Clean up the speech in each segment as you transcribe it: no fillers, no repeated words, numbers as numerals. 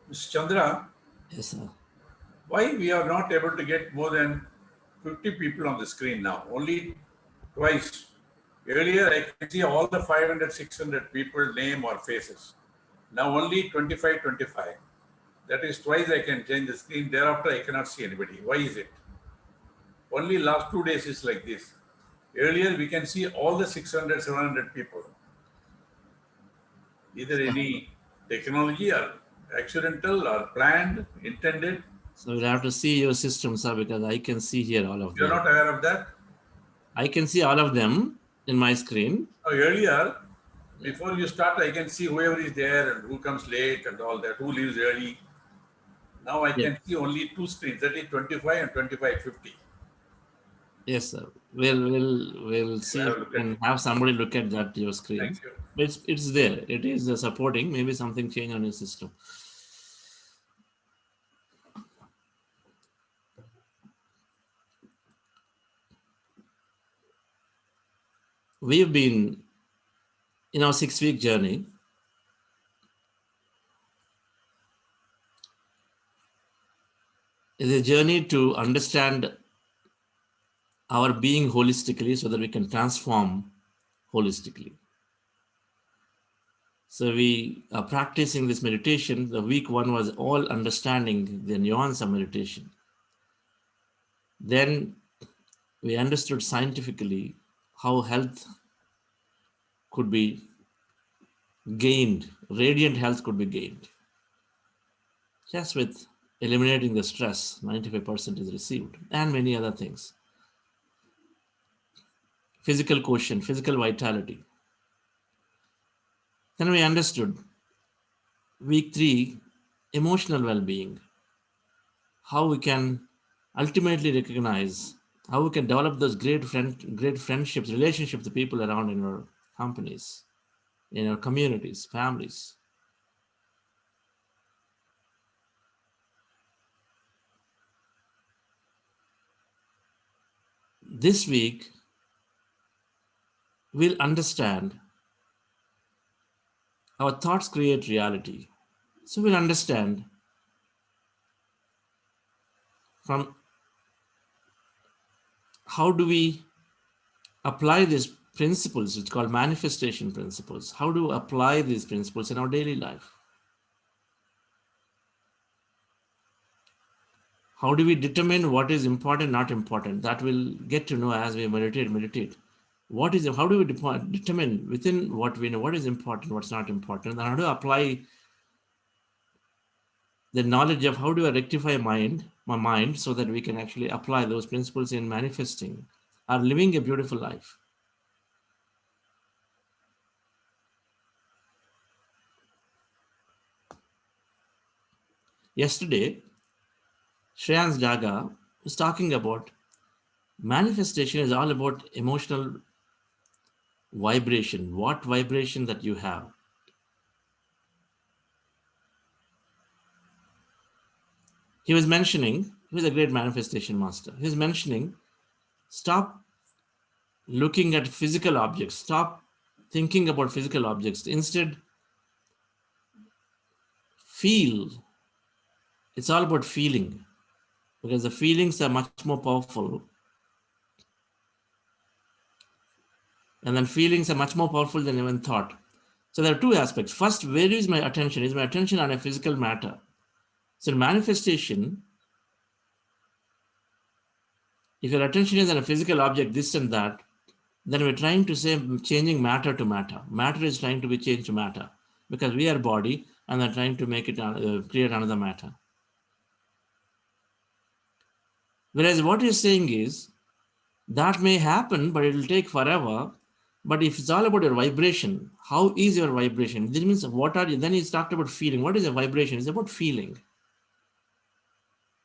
Mr. Chandra, Yes, sir. why we are not able to get more than 50 people on the screen now? Only twice. Earlier, I can see all the 500, 600 people, name or faces. Now only 25, 25. That is twice I can change the screen. Thereafter, I cannot see anybody. Why is it? Only last 2 days is like this. Earlier, we can see all the 600, 700 people. Either any technology or accidental or planned, intended. So we'll have to see your system, sir, because I can see here all of You are them. not aware of that? I can see all of them in my screen. Now, earlier, Yeah. before you start, I can see whoever is there and who comes late and all that, who leaves early. Now I Yeah. can see only two screens, that is 25 and 2550. Yes, sir. We'll You see have if a we look at can it. have somebody look at that your Thank screens. you. But it's there. It is supporting. Maybe something changed on your system. We've been in our 6 week journey. Is a journey to understand our being holistically so that we can transform holistically. So we are practicing this meditation. The week one was all understanding the nuance of meditation. Then we understood scientifically how health could be gained, radiant health could be gained. Just with eliminating the stress, 95% is received, and many other things. Physical quotient, physical vitality. Then we understood week three, emotional well being, how we can ultimately recognize, how we can develop those great friendships, relationships with people around in our companies, in our communities, families. This week, we'll understand our thoughts create reality. So we'll understand from how do we apply these principles, which called manifestation principles. How do we apply these principles in our daily life? How do we determine what is important, not important? That we'll get to know as we meditate. What is, how do we determine within what we know, what is important, what's not important, and how to apply the knowledge of how do I rectify my mind so that we can actually apply those principles in manifesting or living a beautiful life. Yesterday, Shreyans Jaga was talking about manifestation is all about emotional vibration, what vibration that you have. He was mentioning, he was a great manifestation master. He was mentioning, stop looking at physical objects, stop thinking about physical objects. Instead, feel. It's all about feeling because the feelings are much more powerful. And then feelings are much more powerful than even thought. So there are two aspects. First, where is my attention? Is my attention on a physical matter? So manifestation, if your attention is on a physical object, this and that, then we're trying to say changing matter to matter. Matter is trying to be changed to matter because we are body and they're trying to make it create another matter. Whereas what you're saying is that may happen, but it'll take forever. But if it's all about your vibration, how is your vibration? This means what are you? Then he's talked about feeling. What is a vibration? It's about feeling.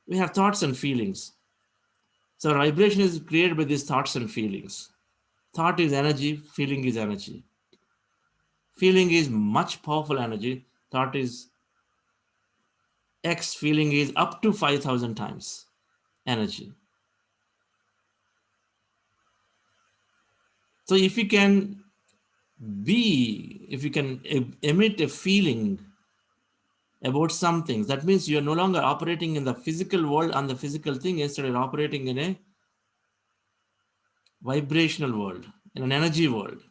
We have thoughts and feelings. So vibration is created by these thoughts and feelings. Thought is energy, feeling is energy. Feeling is much powerful energy. Thought is X, feeling is up to 5,000 times energy. So if you can if you can emit a feeling about some things. That means you are no longer operating in the physical world and the physical thing. Instead, you're operating in a vibrational world, in an energy world.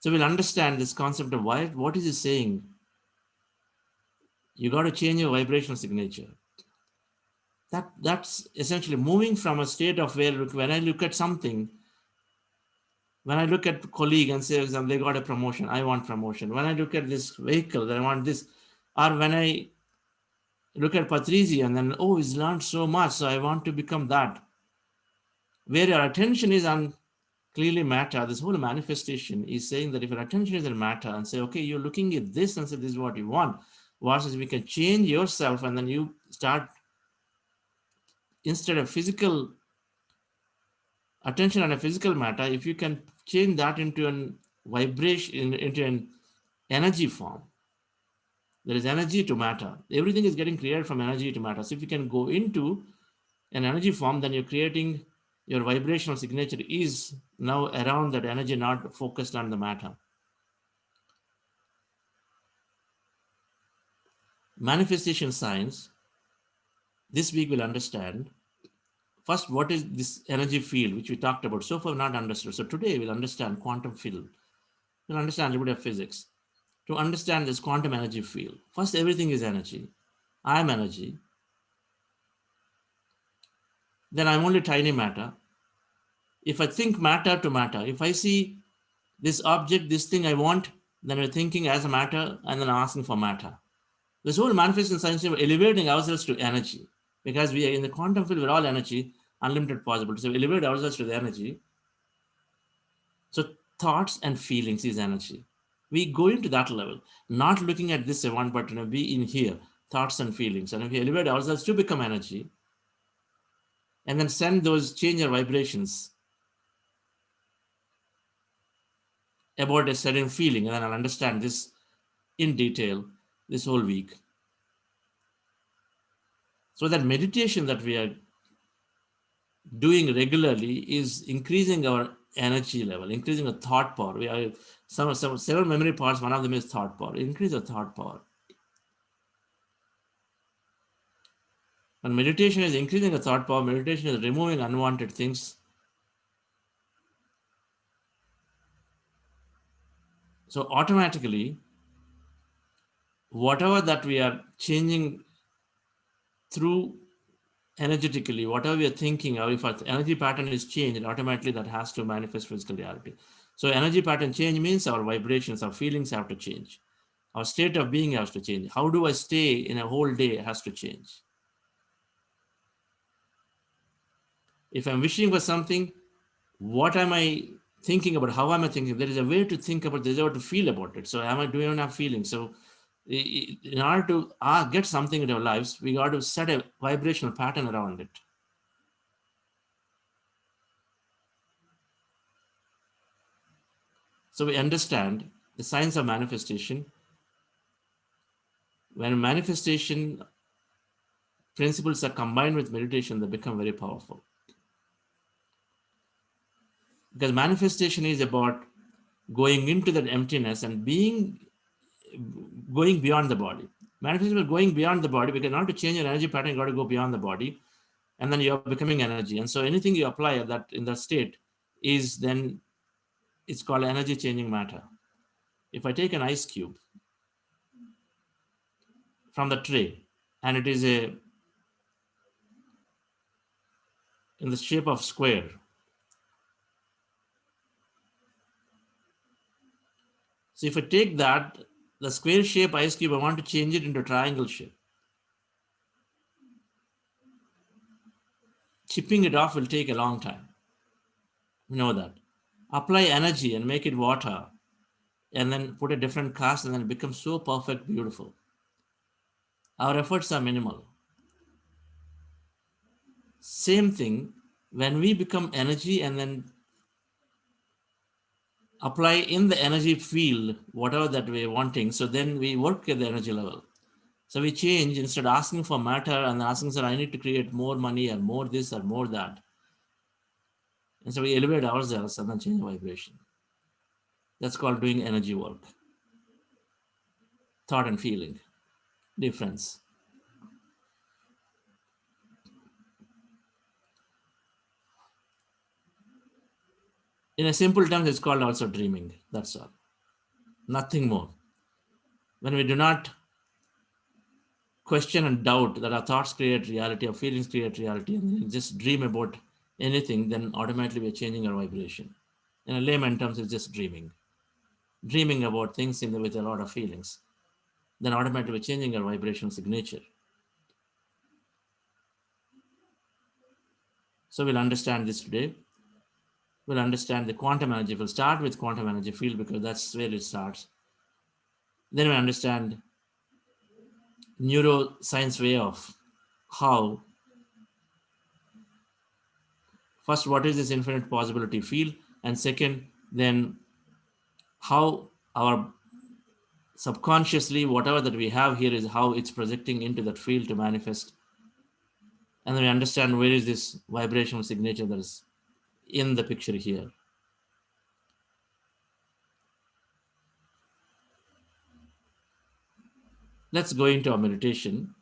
So we'll understand this concept of why. What is he saying? You got to change your vibrational signature. That's essentially moving from a state of where when I look at something, when I look at a colleague and say, they got a promotion, I want promotion. When I look at this vehicle, I want this. Or when I look at Patrizi and then, oh, he's learned so much, so I want to become that. Where your attention is on clearly matter, this whole manifestation is saying that if your attention is on matter and say, okay, you're looking at this and say, this is what you want, versus we can change yourself and then you start, instead of physical attention on a physical matter, if you can change that into an vibration, into an energy form, there is energy to matter. Everything is getting created from energy to matter. So if you can go into an energy form, then you're creating your vibrational signature is now around that energy, not focused on the matter. Manifestation science, this week we'll understand first what is this energy field, which we talked about. So far, not understood. So today we'll understand quantum field. We'll understand a little bit of physics. To understand this quantum energy field, first, everything is energy. I am energy. Then I'm only tiny matter. If I think matter to matter, if I see this object, this thing I want, then we're thinking as a matter and then asking for matter. This whole manifestation science, we're elevating ourselves to energy because we are in the quantum field, we're all energy, unlimited possibilities. So we elevate ourselves to the energy. So thoughts and feelings is energy. We go into that level, not looking at this one, but be in here, thoughts and feelings. And if we elevate ourselves to become energy, and then send those change your vibrations about a certain feeling, and then I'll understand this in detail this whole week. So that meditation that we are doing regularly is increasing our energy level, increasing the thought power. We are several memory parts. One of them is thought power. Increase the thought power. And meditation is increasing the thought power. Meditation is removing unwanted things. So automatically, whatever that we are changing through energetically, whatever we are thinking, or if our energy pattern is changed, automatically that has to manifest physical reality. So energy pattern change means our vibrations, our feelings have to change. Our state of being has to change. How do I stay in a whole day has to change. If I'm wishing for something, what am I thinking about? How am I thinking? There is a way to think about, there's a way to feel about it. So am I doing enough feeling? So in order to get something in our lives, we got to set a vibrational pattern around it. So we understand the science of manifestation. When manifestation principles are combined with meditation, they become very powerful. Because manifestation is about going into that emptiness and going beyond the body. Manifestation is going beyond the body, because in order to change your energy pattern, you got to go beyond the body, and then you're becoming energy. And so anything you apply at that in that state is then, it's called energy changing matter. If I take an ice cube from the tray and it is in the shape of square, so if I take that, the square shape ice cube, I want to change it into triangle shape. Chipping it off will take a long time. We know that. Apply energy and make it water, and then put a different cast, and then it becomes so perfect, beautiful. Our efforts are minimal. Same thing, when we become energy and then apply in the energy field whatever that we're wanting, so then we work at the energy level. So we change, instead of asking for matter and asking, sir, I need to create more money or more this or more that. And so we elevate ourselves and then change the vibration. That's called doing energy work. thought and feeling difference. In a simple terms, it's called also dreaming. That's all. Nothing more. When we do not question and doubt that our thoughts create reality, our feelings create reality, and then just dream about anything, then automatically we're changing our vibration. In a layman terms, it's just dreaming. Dreaming about things with a lot of feelings. Then automatically we're changing our vibration signature. So we'll understand this today. We'll understand the quantum energy. We'll start with quantum energy field because that's where it starts. Then we understand neuroscience way of how, first, what is this infinite possibility field, and second, then how our subconsciously whatever that we have here is how it's projecting into that field to manifest. And then we understand where is this vibrational signature that is in the picture here. Let's go into our meditation.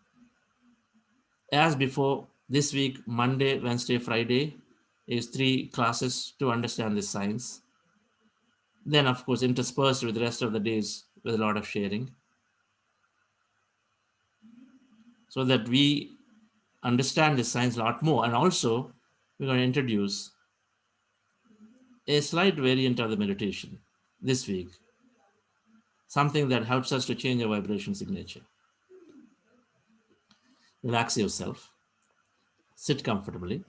As before, this week, Monday, Wednesday, Friday, is 3 classes to understand this science. Then, of course, interspersed with the rest of the days with a lot of sharing, so that we understand this science a lot more. And also, we're going to introduce a slight variant of the meditation this week, something that helps us to change our vibration signature. Relax yourself, sit comfortably.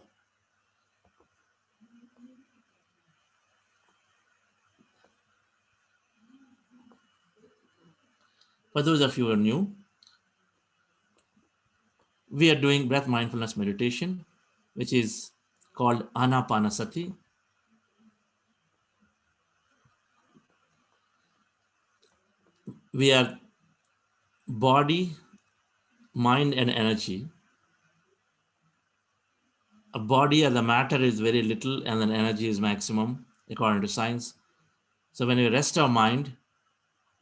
For those of you who are new, we are doing breath mindfulness meditation, which is called Anapanasati. We are body, mind, and energy. A body as a matter is very little, and then energy is maximum, according to science. So when we rest our mind,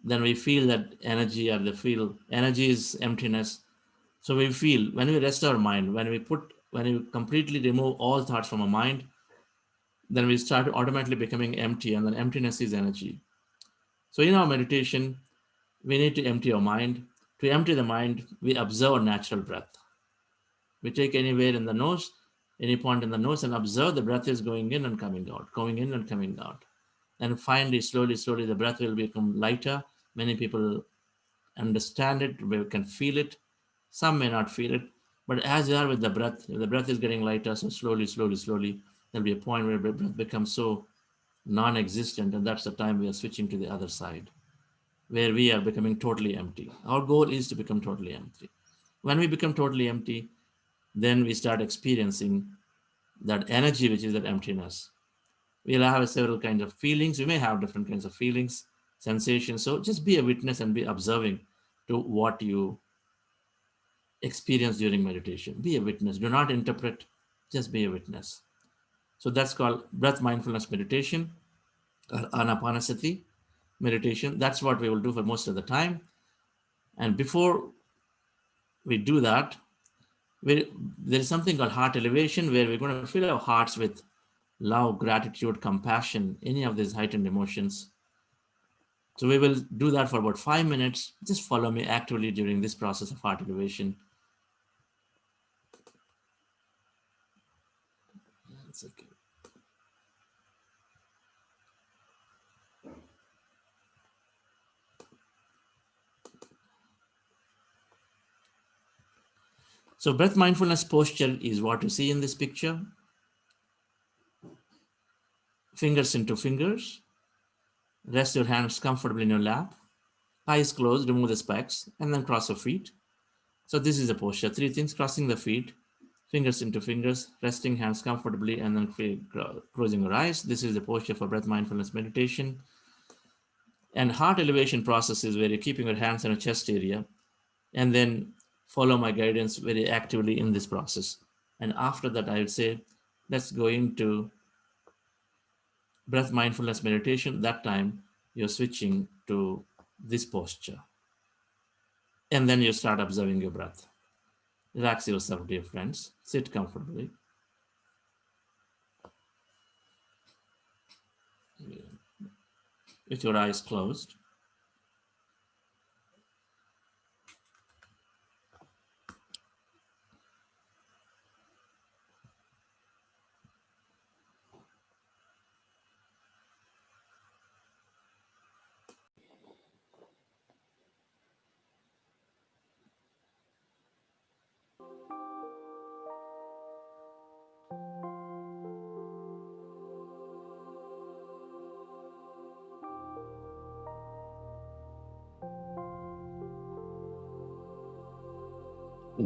then we feel that energy, or the feel energy is emptiness. So we feel when we rest our mind, when we completely remove all thoughts from our mind, then we start automatically becoming empty, and then emptiness is energy. So in our meditation, we need to empty our mind. To empty the mind, we observe natural breath. We take anywhere in the nose, any point in the nose, and observe the breath is going in and coming out, going in and coming out. And finally, slowly, slowly, the breath will become lighter. Many people understand it, we can feel it. Some may not feel it. But as you are with the breath is getting lighter, so slowly, slowly, slowly, there'll be a point where the breath becomes so non-existent, and that's the time we are switching to the other side, where we are becoming totally empty. Our goal is to become totally empty. When we become totally empty, then we start experiencing that energy, which is that emptiness. We'll have several kinds of feelings. We may have different kinds of feelings, sensations. So just be a witness and be observing to what you experience during meditation. Be a witness. Do not interpret, just be a witness. So that's called breath mindfulness meditation, or anapanasati meditation. That's what we will do for most of the time. And before we do that, there is something called heart elevation, where we're going to fill our hearts with love, gratitude, compassion, any of these heightened emotions. So we will do that for about 5 minutes. Just follow me actively during this process of heart elevation. That's okay. So breath mindfulness posture is what you see in this picture. Fingers into fingers. Rest your hands comfortably in your lap. Eyes closed, remove the specs, and then cross your feet. So this is the posture. 3 things: crossing the feet, fingers into fingers, resting hands comfortably, and then closing your eyes. This is the posture for breath mindfulness meditation. And heart elevation process is where you're keeping your hands in your chest area, and then follow my guidance very actively in this process. And after that, I would say, let's go into breath mindfulness meditation. That time, you're switching to this posture. And then you start observing your breath. Relax yourself, dear friends. Sit comfortably. With your eyes closed.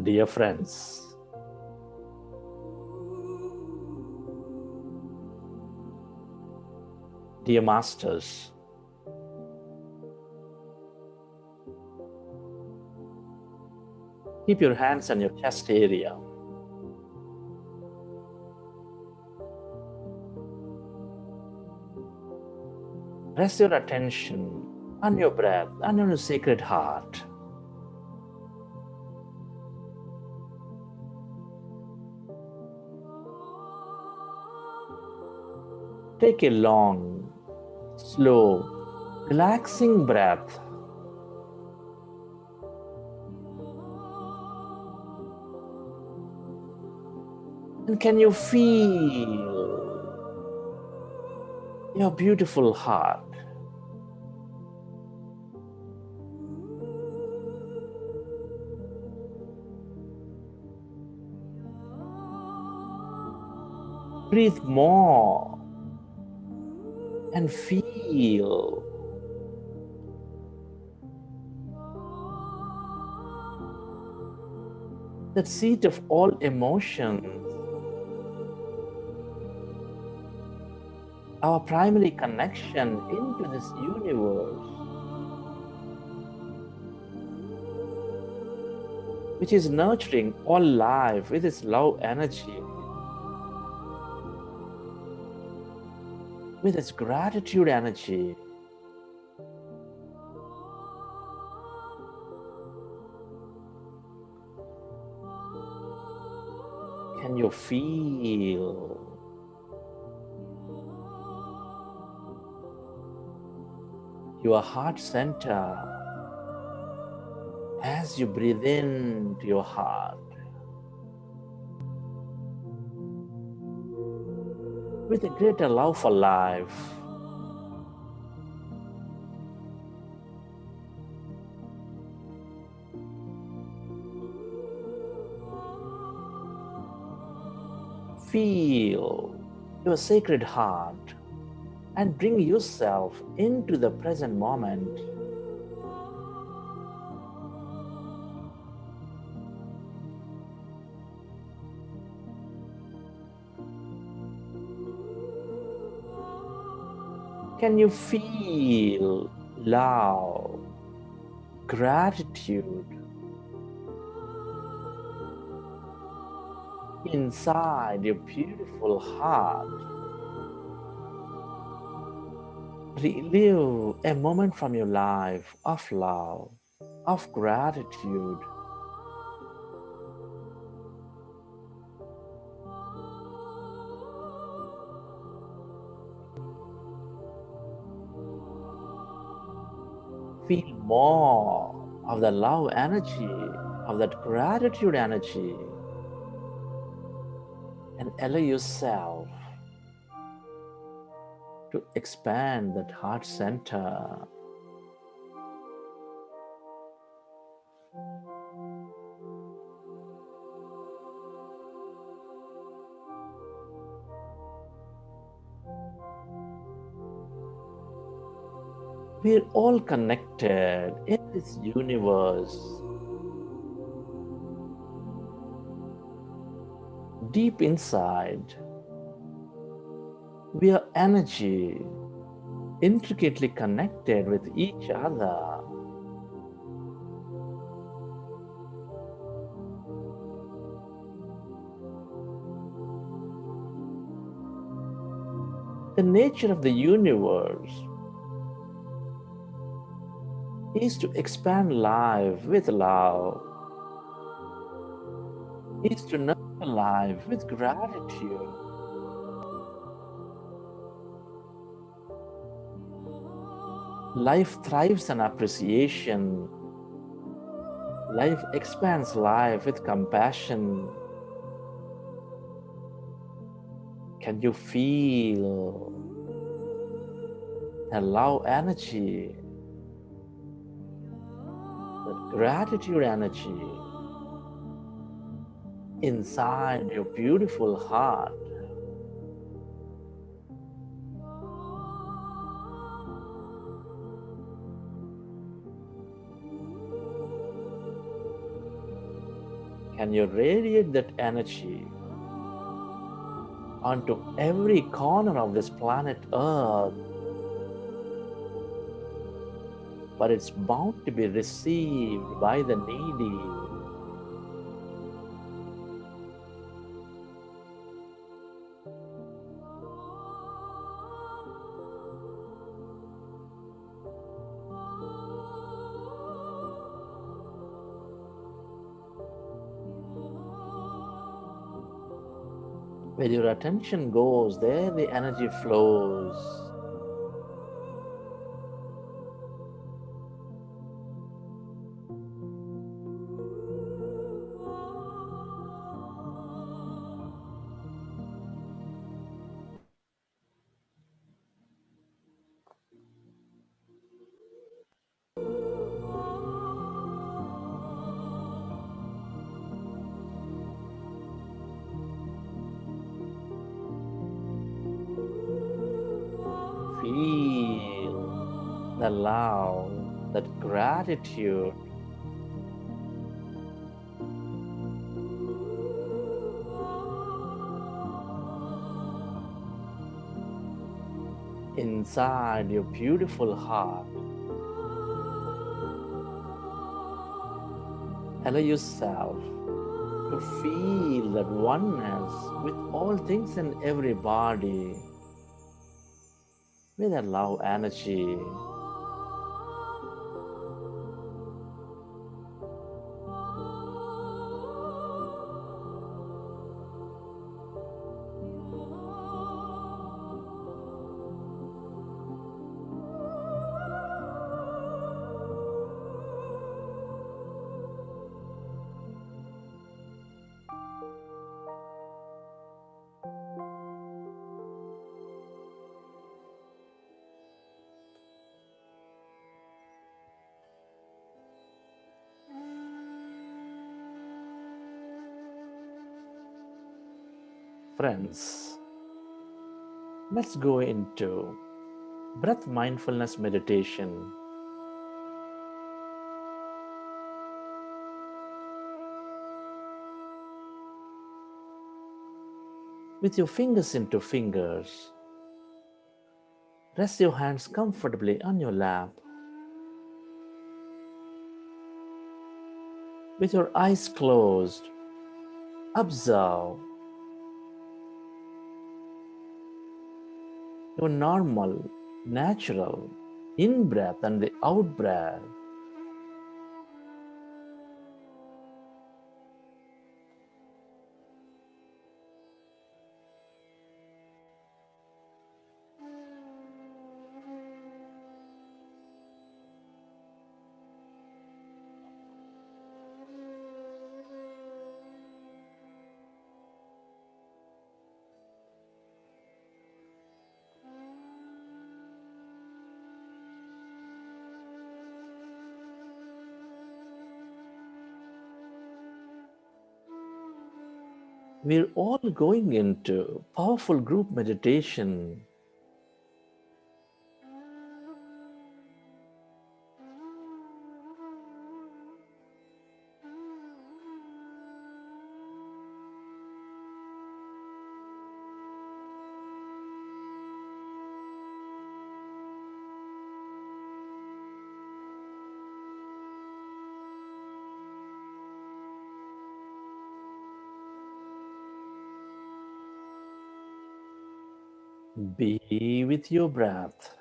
Dear friends, dear masters, keep your hands on your chest area. Rest your attention on your breath and on your sacred heart. Take a long, slow, relaxing breath. And can you feel your beautiful heart? Breathe more and feel that seat of all emotions, our primary connection into this universe, which is nurturing all life with its love energy, with its gratitude energy. Can you feel your heart center as you breathe into your heart with a greater love for life? Feel your sacred heart and bring yourself into the present moment. Can you feel love, gratitude inside your beautiful heart? Relive a moment from your life of love, of gratitude. Feel more of the love energy, of that gratitude energy, and allow yourself to expand that heart center. We're all connected in this universe. Deep inside, we are energy, intricately connected with each other. The nature of the universe is to expand life with love, is to nurture life with gratitude. Life thrives on appreciation. Life expands life with compassion. Can you feel the love energy, the gratitude energy inside your beautiful heart? Can you radiate that energy onto every corner of this planet Earth? But it's bound to be received by the needy. Where your attention goes, there the energy flows. Feel the love, that gratitude. Inside your beautiful heart. Allow yourself to feel that oneness with all things and everybody, with that love energy. Friends, let's go into breath mindfulness meditation. With your fingers into fingers, rest your hands comfortably on your lap. With your eyes closed, observe your normal, natural in-breath and the out-breath. We're all going into powerful group meditation. Be with your breath.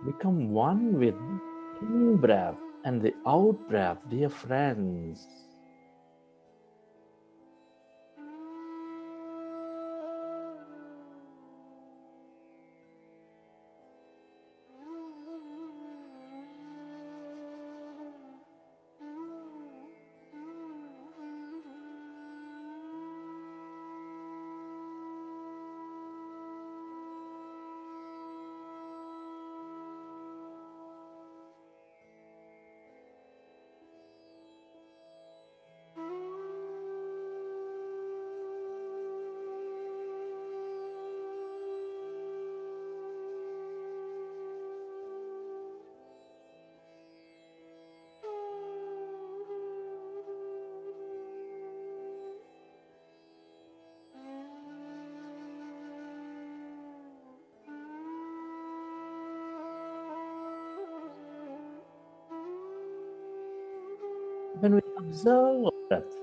Become one with in breath and the out breath, dear friends. When we observe our breath,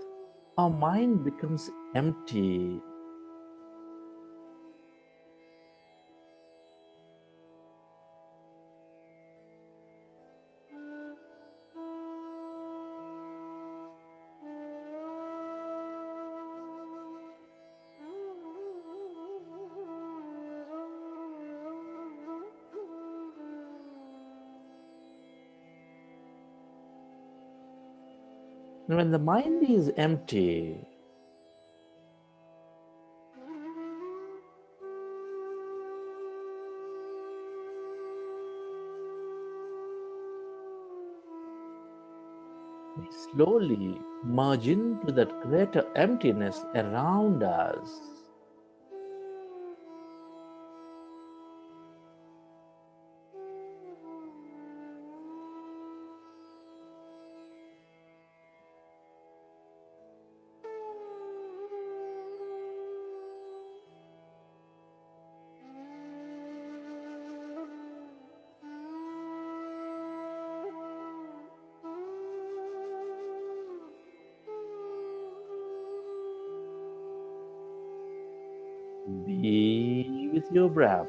our mind becomes empty. And when the mind is empty, we slowly merge into that greater emptiness around us. Be with your breath.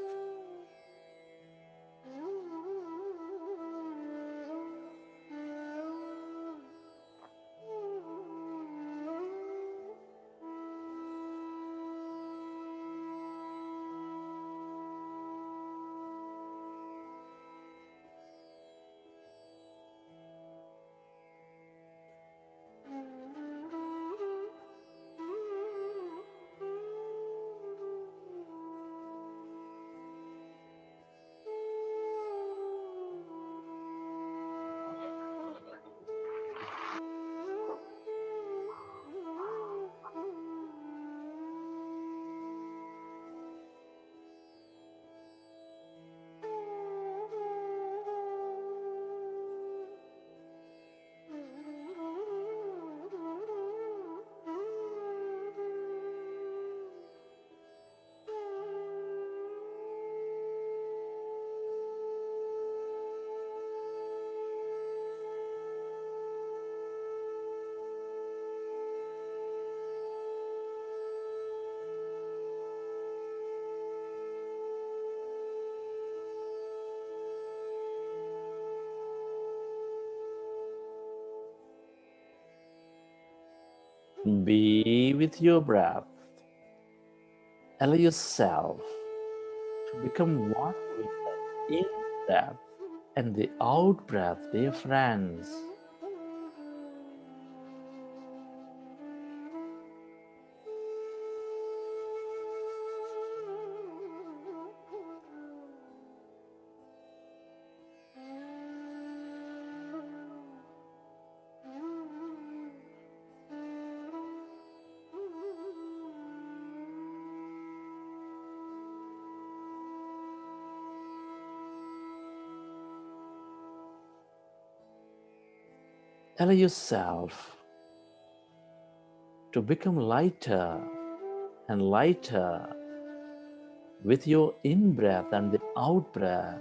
Be with your breath. Allow yourself to become one with the in breath and the out breath, dear friends. Allow yourself to become lighter and lighter with your in breath and the out breath.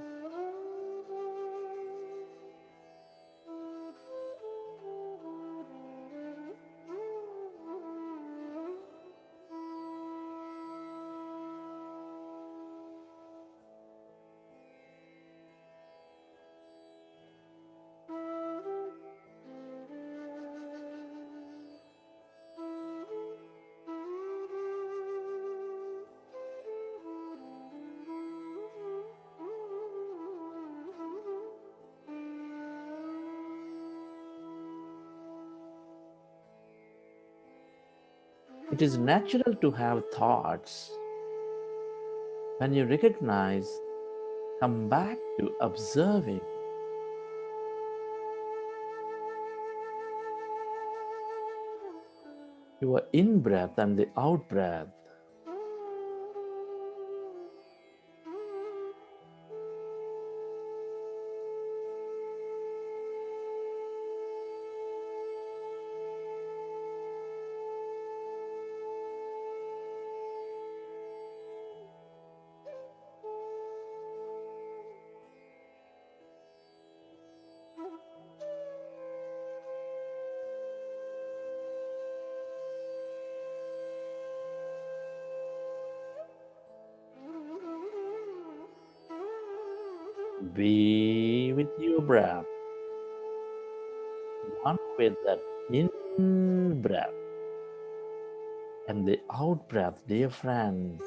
It is natural to have thoughts. When you recognize, come back to observing. Your in breath and the out breath. Be with your breath. One with that in breath and the out breath, dear friends.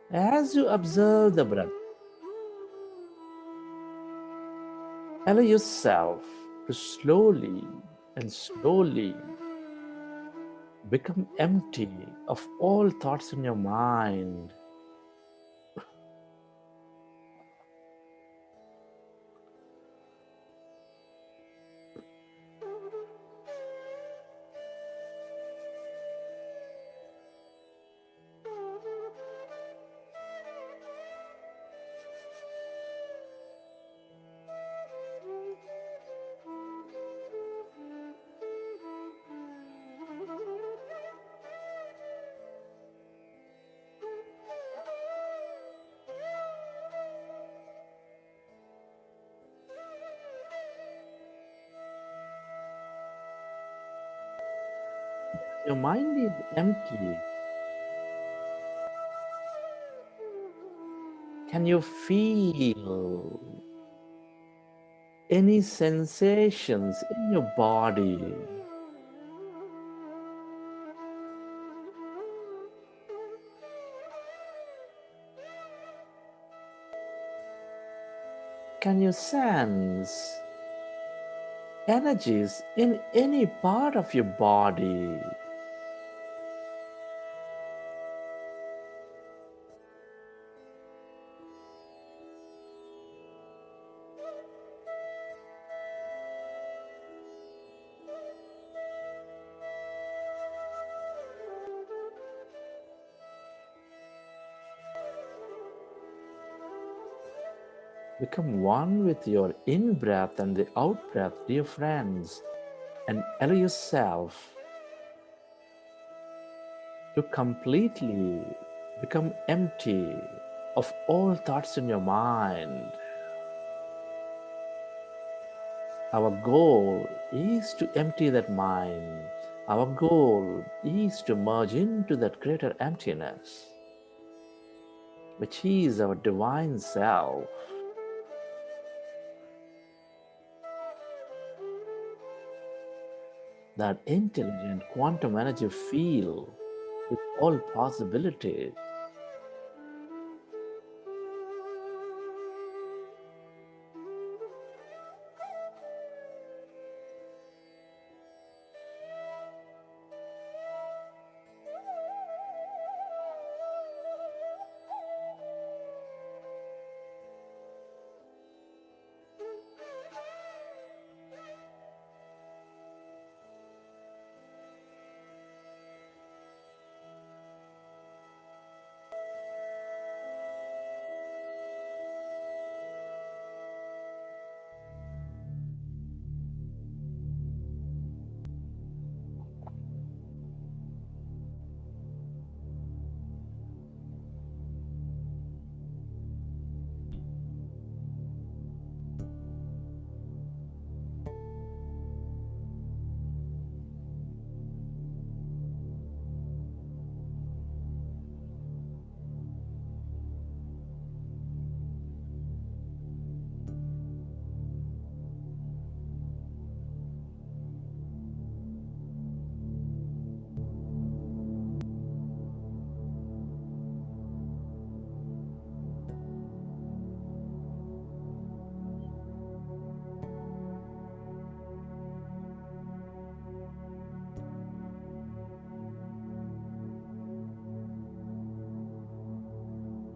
As you observe the breath, allow yourself to slowly become empty of all thoughts in your mind. Your mind is empty. Can you feel any sensations in your body? Can you sense energies in any part of your body? Become one with your in-breath and the out-breath, dear friends, and allow yourself to completely become empty of all thoughts in your mind. Our goal is to empty that mind. Our goal is to merge into that greater emptiness, which is our divine self. That intelligent quantum energy field with all possibilities.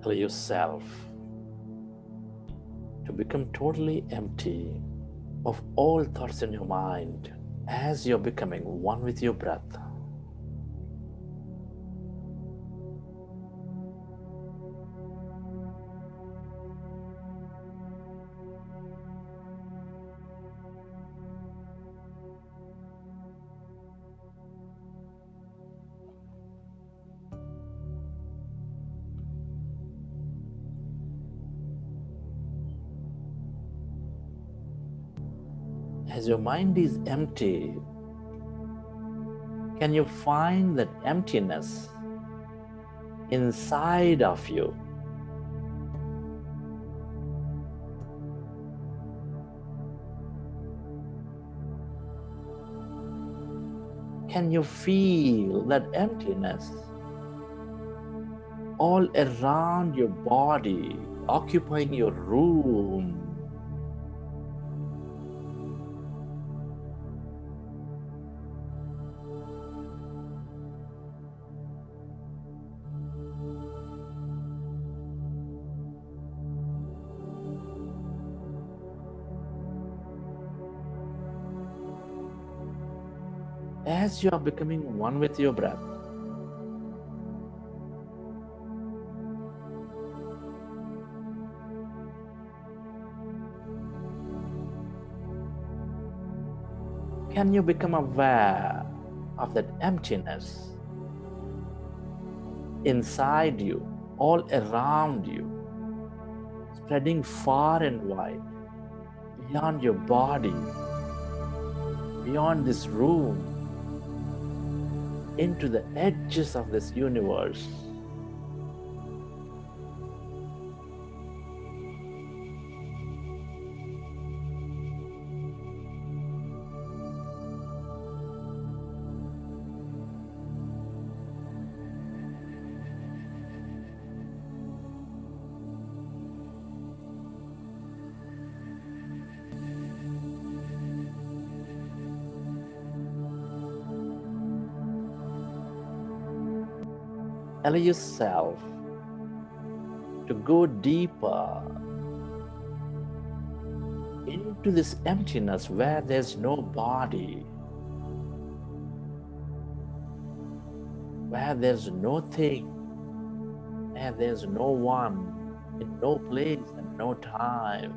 Allow yourself to become totally empty of all thoughts in your mind as you're becoming one with your breath. As your mind is empty, can you find that emptiness inside of you? Can you feel that emptiness all around your body, occupying your room? As you are becoming one with your breath, can you become aware of that emptiness inside you, all around you, spreading far and wide, beyond your body, beyond this room, into the edges of this universe? Allow yourself to go deeper into this emptiness where there's no body, where there's no thing, where there's no one, in no place and no time.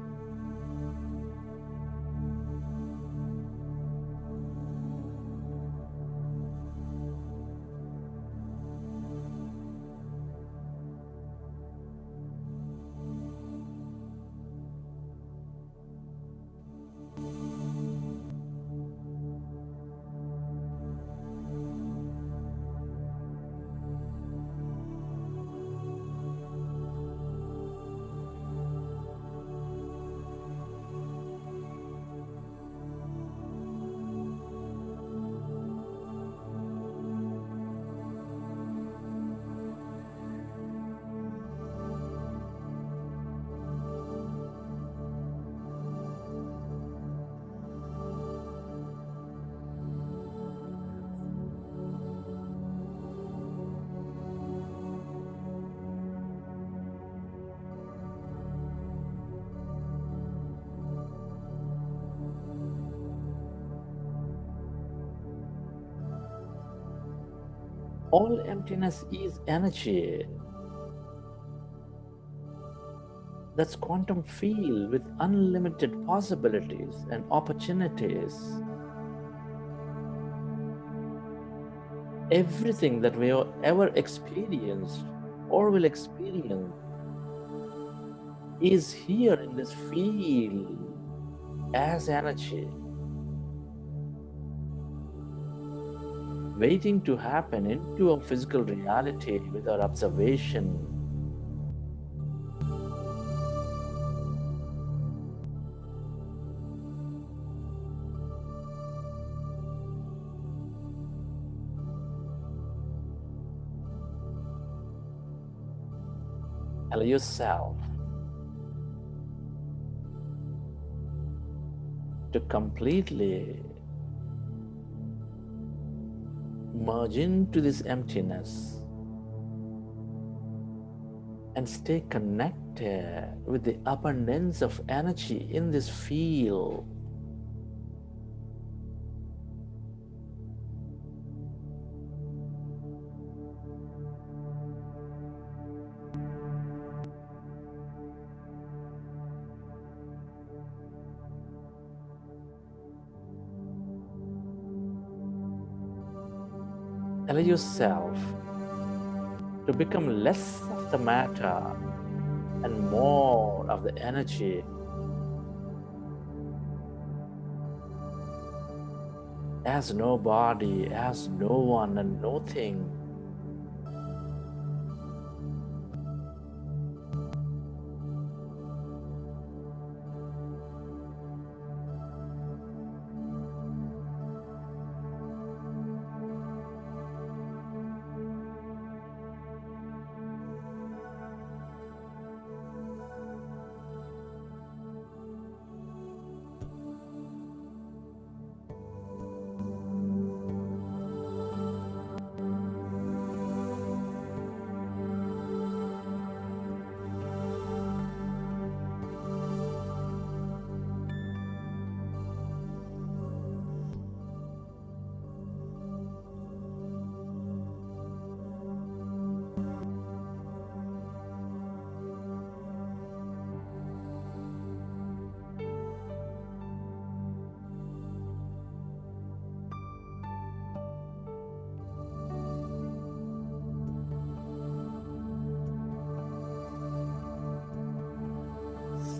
All emptiness is energy. That's quantum field with unlimited possibilities and opportunities. Everything that we have ever experienced or will experience is here in this field as energy, waiting to happen into a physical reality with our observation. Allow yourself to completely merge into this emptiness and stay connected with the abundance of energy in this field. Allow yourself to become less of the matter and more of the energy. As no body, as no one and no thing.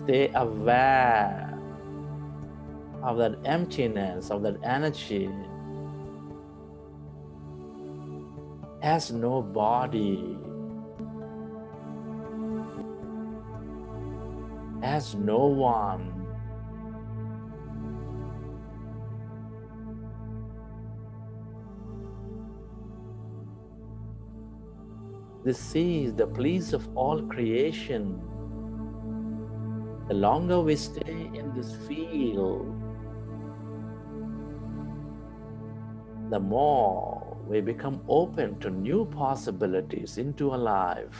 Stay aware of that emptiness, of that energy. Has no body, has no one. This is the bliss of all creation. The longer we stay in this field, the more we become open to new possibilities into our life.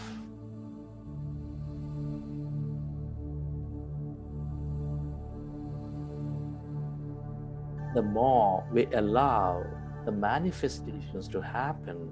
The more we allow the manifestations to happen,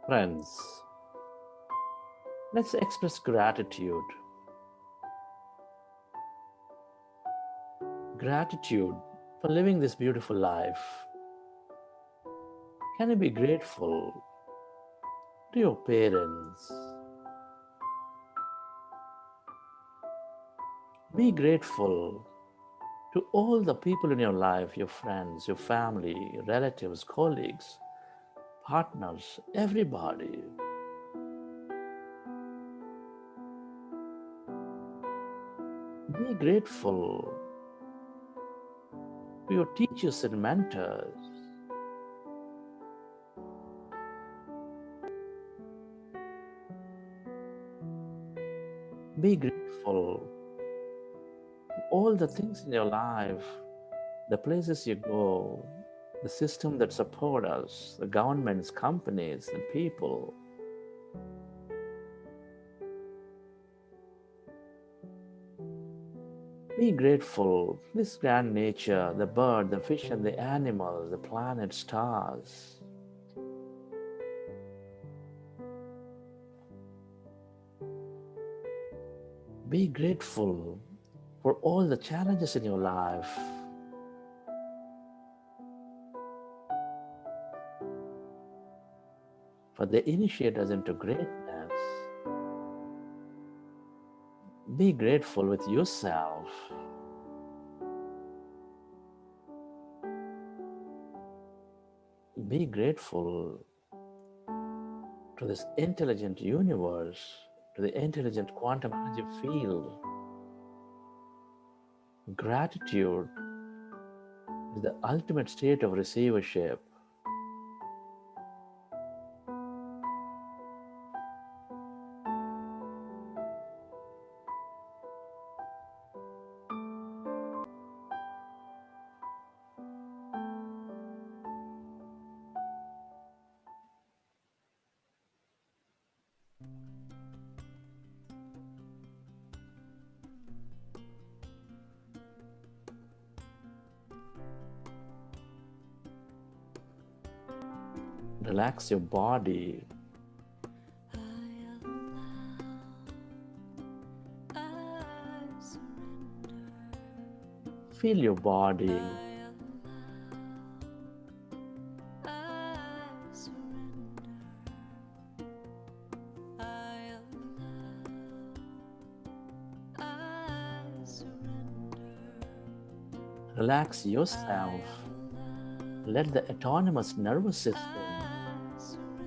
friends, let's express gratitude. Gratitude for living this beautiful life. Can you be grateful to your parents? Be grateful To all the people in your life, your friends, your family, your relatives, colleagues, partners, everybody. Be grateful to your teachers and mentors. Be grateful to all the things in your life, the places you go, the system that support us, the governments, companies, and people. Be grateful, this grand nature, the bird, the fish, and the animals, the planets, stars. Be grateful for all the challenges in your life. For they initiate us into greatness. Be grateful with yourself. Be grateful to this intelligent universe, to the intelligent quantum energy field. Gratitude is the ultimate state of receivership. Relax your body. Feel your body. Relax yourself. Let the autonomous nervous system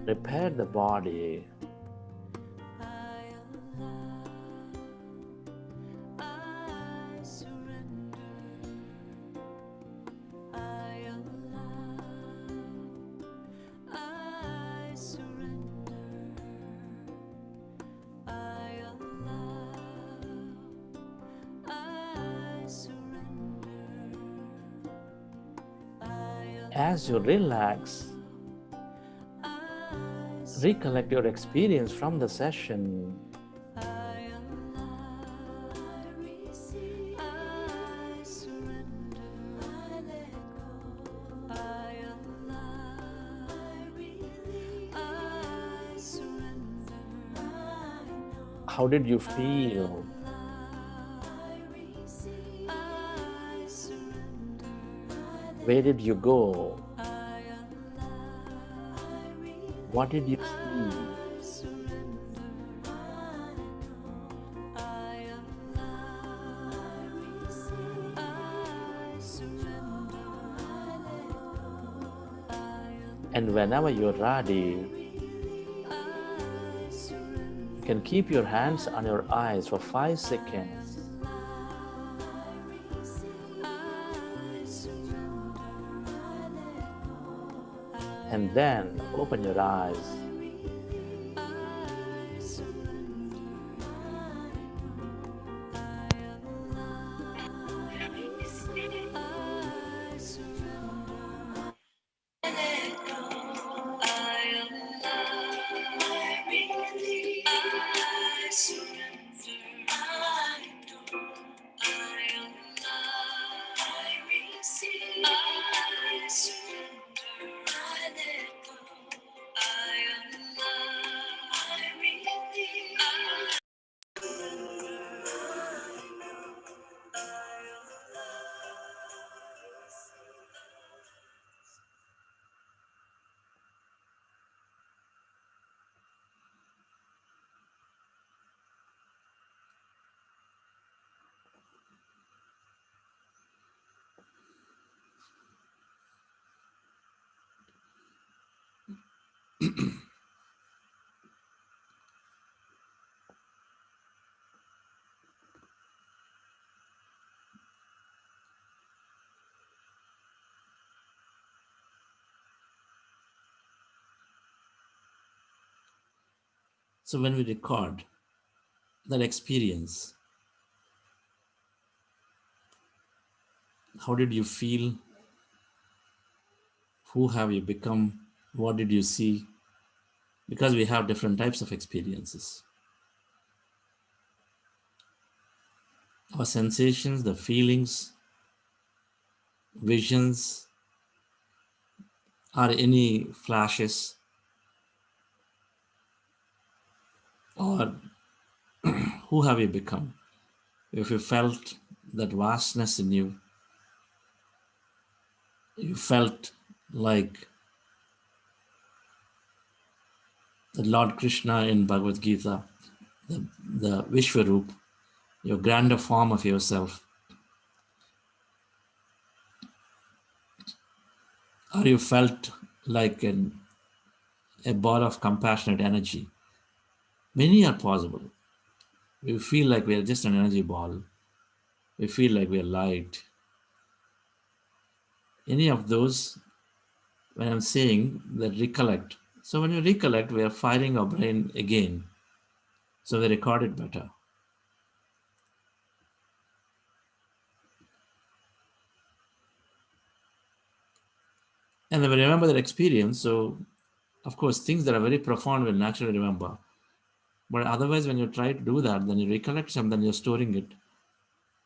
repair the body. As you relax, recollect your experience from the session. How did you feel? Where did you go? What did you see? And whenever you're ready, you can keep your hands on your eyes for 5 seconds. And then open your eyes. So when we record that experience, how did you feel? Who have you become? What did you see? Because we have different types of experiences. Our sensations, the feelings, visions, or any flashes, or who have you become? If you felt that vastness in you, you felt like the Lord Krishna in Bhagavad Gita, the Vishwarup, your grander form of yourself, or you felt like a ball of compassionate energy. Many are possible. We feel like we are just an energy ball. We feel like we are light. Any of those, when I'm saying that recollect. So when you recollect, we are firing our brain again. So we record it better. And then we remember that experience. So, of course, things that are very profound will naturally remember. But otherwise, when you try to do that, then you recollect some, then you're storing it.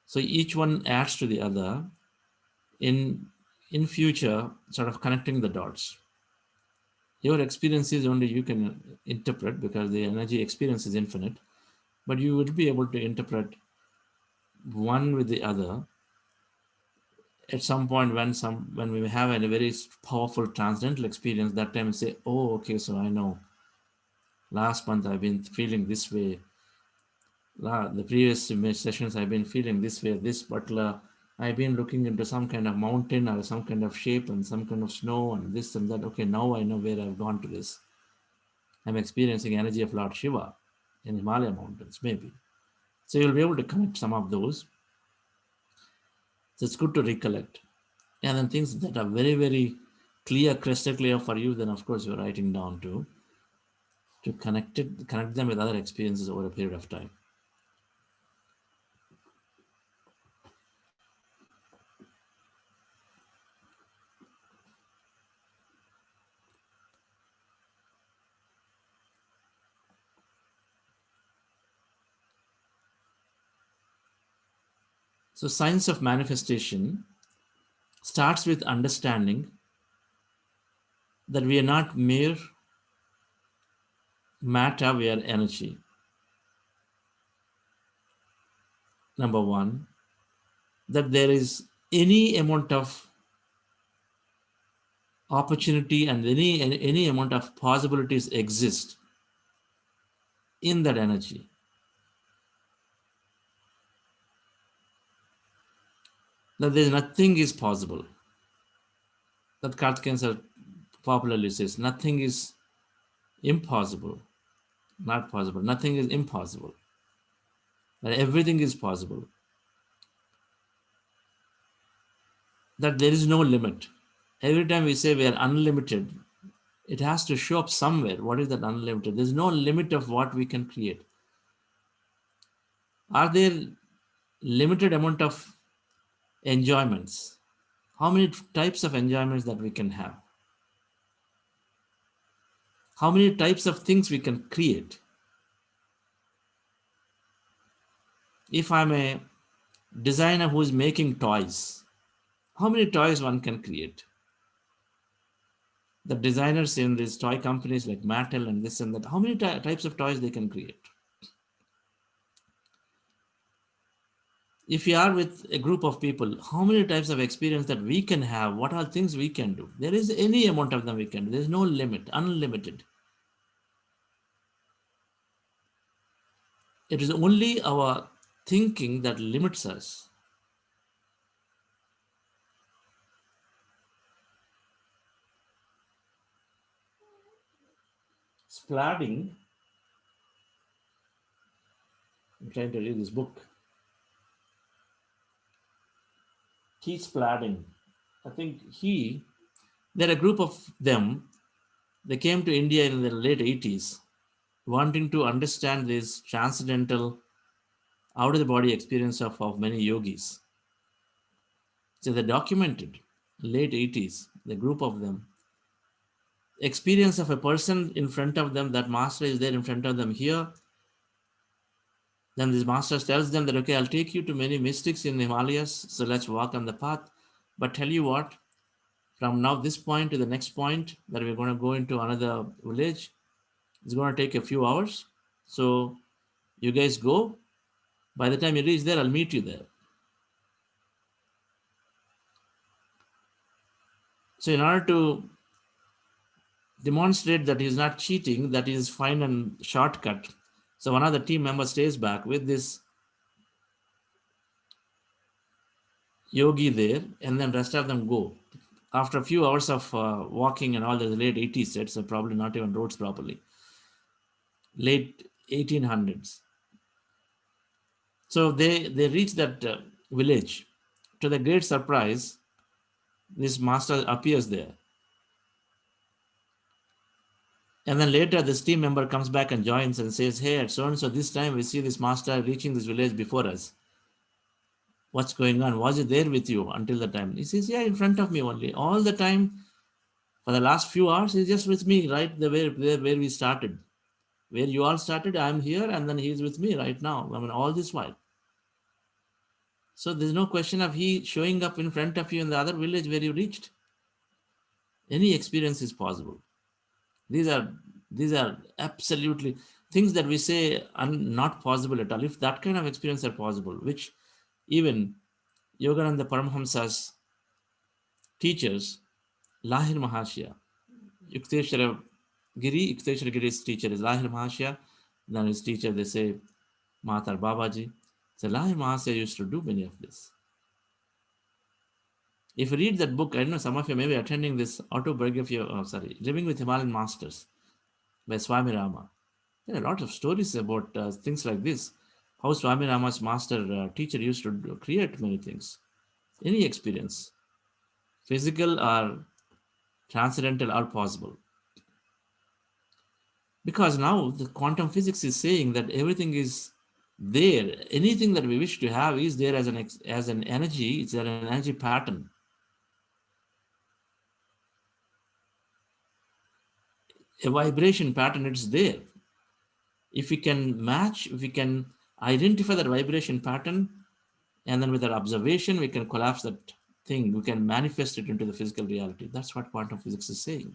So each one adds to the other in future, sort of connecting the dots. Your experiences only you can interpret because the energy experience is infinite, but you would be able to interpret one with the other at some point when we have a very powerful transcendental experience. That time say, oh, okay, so I know last month I've been feeling this way. The previous sessions I've been feeling this way. This particular I've been looking into some kind of mountain or some kind of shape and some kind of snow and this and that. Okay, now I know where I've gone to this. I'm experiencing energy of Lord Shiva in Himalaya mountains, maybe. So you'll be able to connect some of those. So it's good to recollect. And then things that are very, very clear, crystal clear for you, then of course you're writing down to connect them with other experiences over a period of time. So science of manifestation starts with understanding that we are not mere matter, we are energy. Number one, that there is any amount of opportunity and any amount of possibilities exist in that energy. That there's nothing is possible. That Karthikeyan popularly says, nothing is impossible, not possible. Nothing is impossible. That everything is possible. That there is no limit. Every time we say we are unlimited, it has to show up somewhere. What is that unlimited? There's no limit of what we can create. Are there limited amount of enjoyments? How many types of enjoyments that we can have? How many types of things we can create? If I'm a designer who is making toys, how many toys one can create? The designers in these toy companies like Mattel and this and that, how many types of toys they can create? If you are with a group of people, how many types of experience that we can have? What are things we can do? There is any amount of them we can do. There's no limit, unlimited. It is only our thinking that limits us. Splatting, I'm trying to read this book. Keith Splatting. I think there are a group of them. They came to India in the late 80s. wanting to understand this transcendental out of the body experience of many yogis. So they documented late 80s, the group of them, experience of a person in front of them, that master is there in front of them here. Then this master tells them that, okay, I'll take you to many mystics in the Himalayas, so let's walk on the path. But tell you what, from now this point to the next point that we're going to go into another village, it's going to take a few hours. So you guys go. By the time you reach there, I'll meet you there. So in order to demonstrate that he's not cheating, that is fine and shortcut, so one of the team members stays back with this yogi there, and then rest of them go. After a few hours of walking and all, the late 80s set, so probably not even roads properly. Late 1800s. So they reach that village. To the great surprise, this master appears there. And then later, this team member comes back and joins and says, hey, at so-and-so this time we see this master reaching this village before us. What's going on? Was it there with you until the time? He says, yeah, in front of me only. All the time, for the last few hours, he's just with me, right where we started. Where you all started, I'm here, and then he's with me right now. I mean, all this while. So there's no question of he showing up in front of you in the other village where you reached. Any experience is possible. These are absolutely things that we say are not possible at all. If that kind of experience are possible, which even Yogananda Paramahamsa's teachers, Lahir Mahashya, Yukteswara Giri's teacher is Lahir Mahashya, then his teacher, they say, Matar Babaji. So Lahir Mahashya used to do many of this. If you read that book, I don't know, some of you may be attending this autobiography, Living with Himalayan Masters by Swami Rama. There are a lot of stories about things like this, how Swami Rama's master teacher used to create many things. Any experience, physical or transcendental, are possible. Because now the quantum physics is saying that everything is there. Anything that we wish to have is there as an energy. It's an energy pattern. A vibration pattern, it's there. If we can match, if we can identify that vibration pattern, and then with that observation, we can collapse that thing. We can manifest it into the physical reality. That's what quantum physics is saying.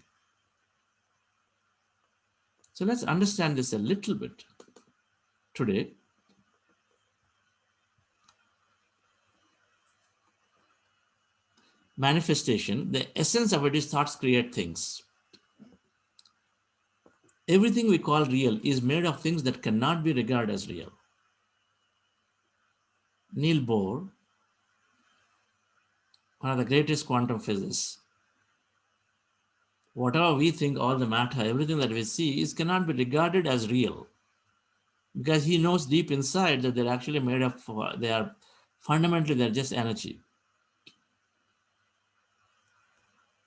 So let's understand this a little bit today. Manifestation, the essence of it is thoughts create things. Everything we call real is made of things that cannot be regarded as real. Niels Bohr, one of the greatest quantum physicists, whatever we think, all the matter, everything that we see cannot be regarded as real. Because he knows deep inside that they're actually made of, fundamentally, they're just energy.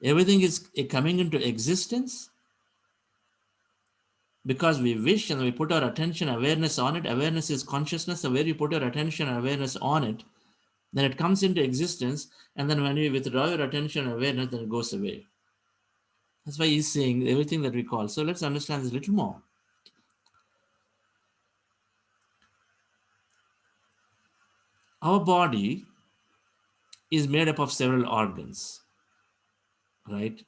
Everything is coming into existence because we wish and we put our attention, awareness on it. Awareness is consciousness. So where you put your attention, awareness on it, then it comes into existence. And then when you withdraw your attention, awareness, then it goes away. That's why he's saying everything that we call. So let's understand this a little more. Our body is made up of several organs, right?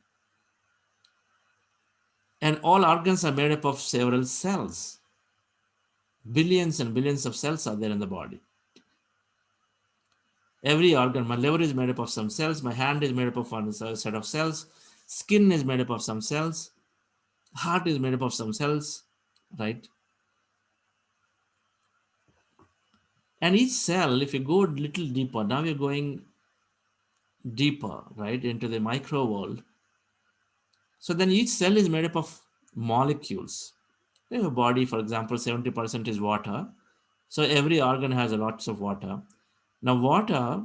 And all organs are made up of several cells. Billions and billions of cells are there in the body. Every organ, my liver is made up of some cells, my hand is made up of one set of cells, skin is made up of some cells, heart is made up of some cells, right? And each cell, if you go a little deeper, now we're going deeper, right, into the micro world. So then each cell is made up of molecules. We have a body, for example, 70% is water. So every organ has lots of water. Now water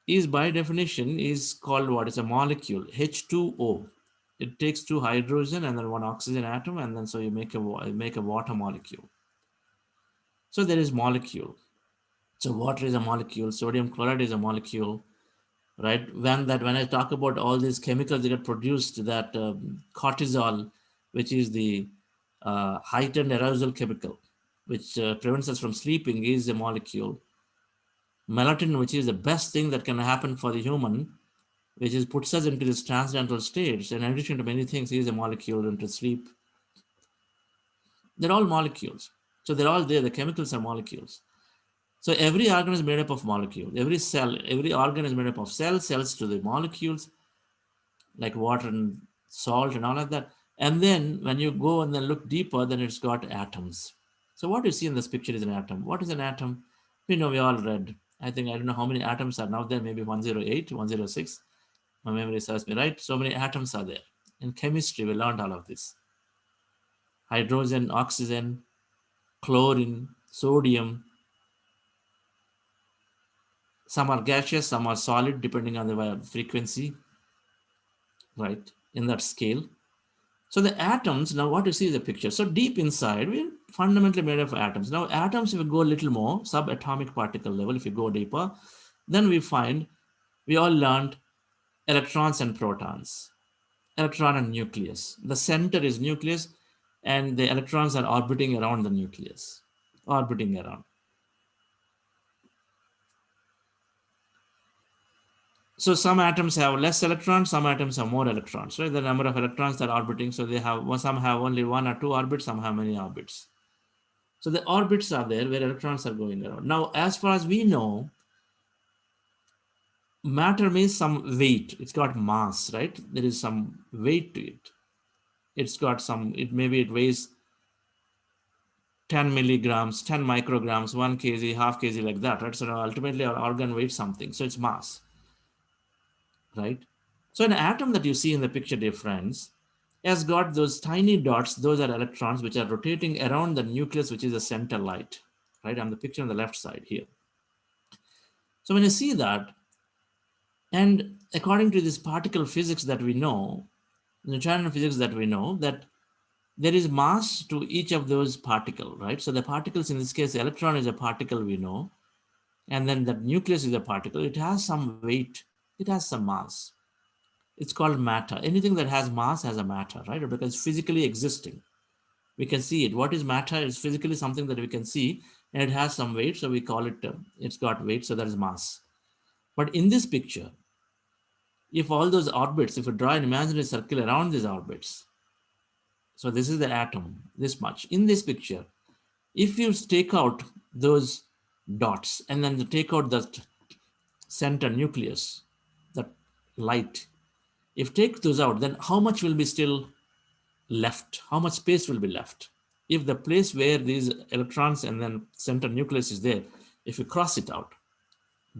is by definition is called what? It's a molecule, H2O. It takes 2 hydrogen and then 1 oxygen atom, and then so you make a water molecule. So there is molecule. So water is a molecule, sodium chloride is a molecule, right? When I talk about all these chemicals that get produced, that cortisol, which is the heightened arousal chemical, which prevents us from sleeping, is a molecule. Melatonin, which is the best thing that can happen for the human, which is puts us into this transcendental states, in addition to many things, is a molecule into sleep. They're all molecules. So they're all there. The chemicals are molecules. So every organ is made up of molecules. Every cell, every organ is made up of cells, cells to the molecules, like water and salt and all of that. And then when you go and then look deeper, then it's got atoms. So what you see in this picture is an atom. What is an atom? We know, we all read. I don't know how many atoms are now there, maybe 108, 106. My memory serves me right. So many atoms are there. In chemistry, we learned all of this. Hydrogen, oxygen, chlorine, sodium. Some are gaseous, some are solid, depending on the frequency, right, in that scale. So the atoms, now what you see is a picture. So deep inside, we're fundamentally made of atoms. Now atoms, if we go a little more, subatomic particle level, if you go deeper, then we find, we all learned electrons and protons, electron and nucleus. The center is nucleus, and the electrons are orbiting around the nucleus, orbiting around. So some atoms have less electrons, some atoms have more electrons, right? The number of electrons that are orbiting, so they have, some have only 1 or 2 orbits, some have many orbits. So the orbits are there where electrons are going around. Now, as far as we know, matter means some weight. It's got mass, right? There is some weight to it. It's got some, maybe it weighs 10 milligrams, 10 micrograms, 1 kg, half kg, like that, right? So ultimately our organ weighs something. So it's mass, right? So an atom that you see in the picture, dear friends, has got those tiny dots. Those are electrons which are rotating around the nucleus, which is the center light, right? On the picture on the left side here. So when you see that, and according to this particle physics that we know, Newtonian physics that we know, that there is mass to each of those particles, right? So the particles, in this case, the electron is a particle we know, and then the nucleus is a particle. It has some weight, it has some mass. It's called matter. Anything that has mass has a matter, right? Because it's physically existing. We can see it. What is matter? It's physically something that we can see, and it has some weight, so we call it, it's got weight, so that is mass. But in this picture, if all those orbits, if you draw an imaginary circle around these orbits, so this is the atom, this much. In this picture, if you take out those dots and then you take out the center nucleus, that light, if you take those out, then how much will be still left? How much space will be left? If the place where these electrons and then center nucleus is there, if you cross it out,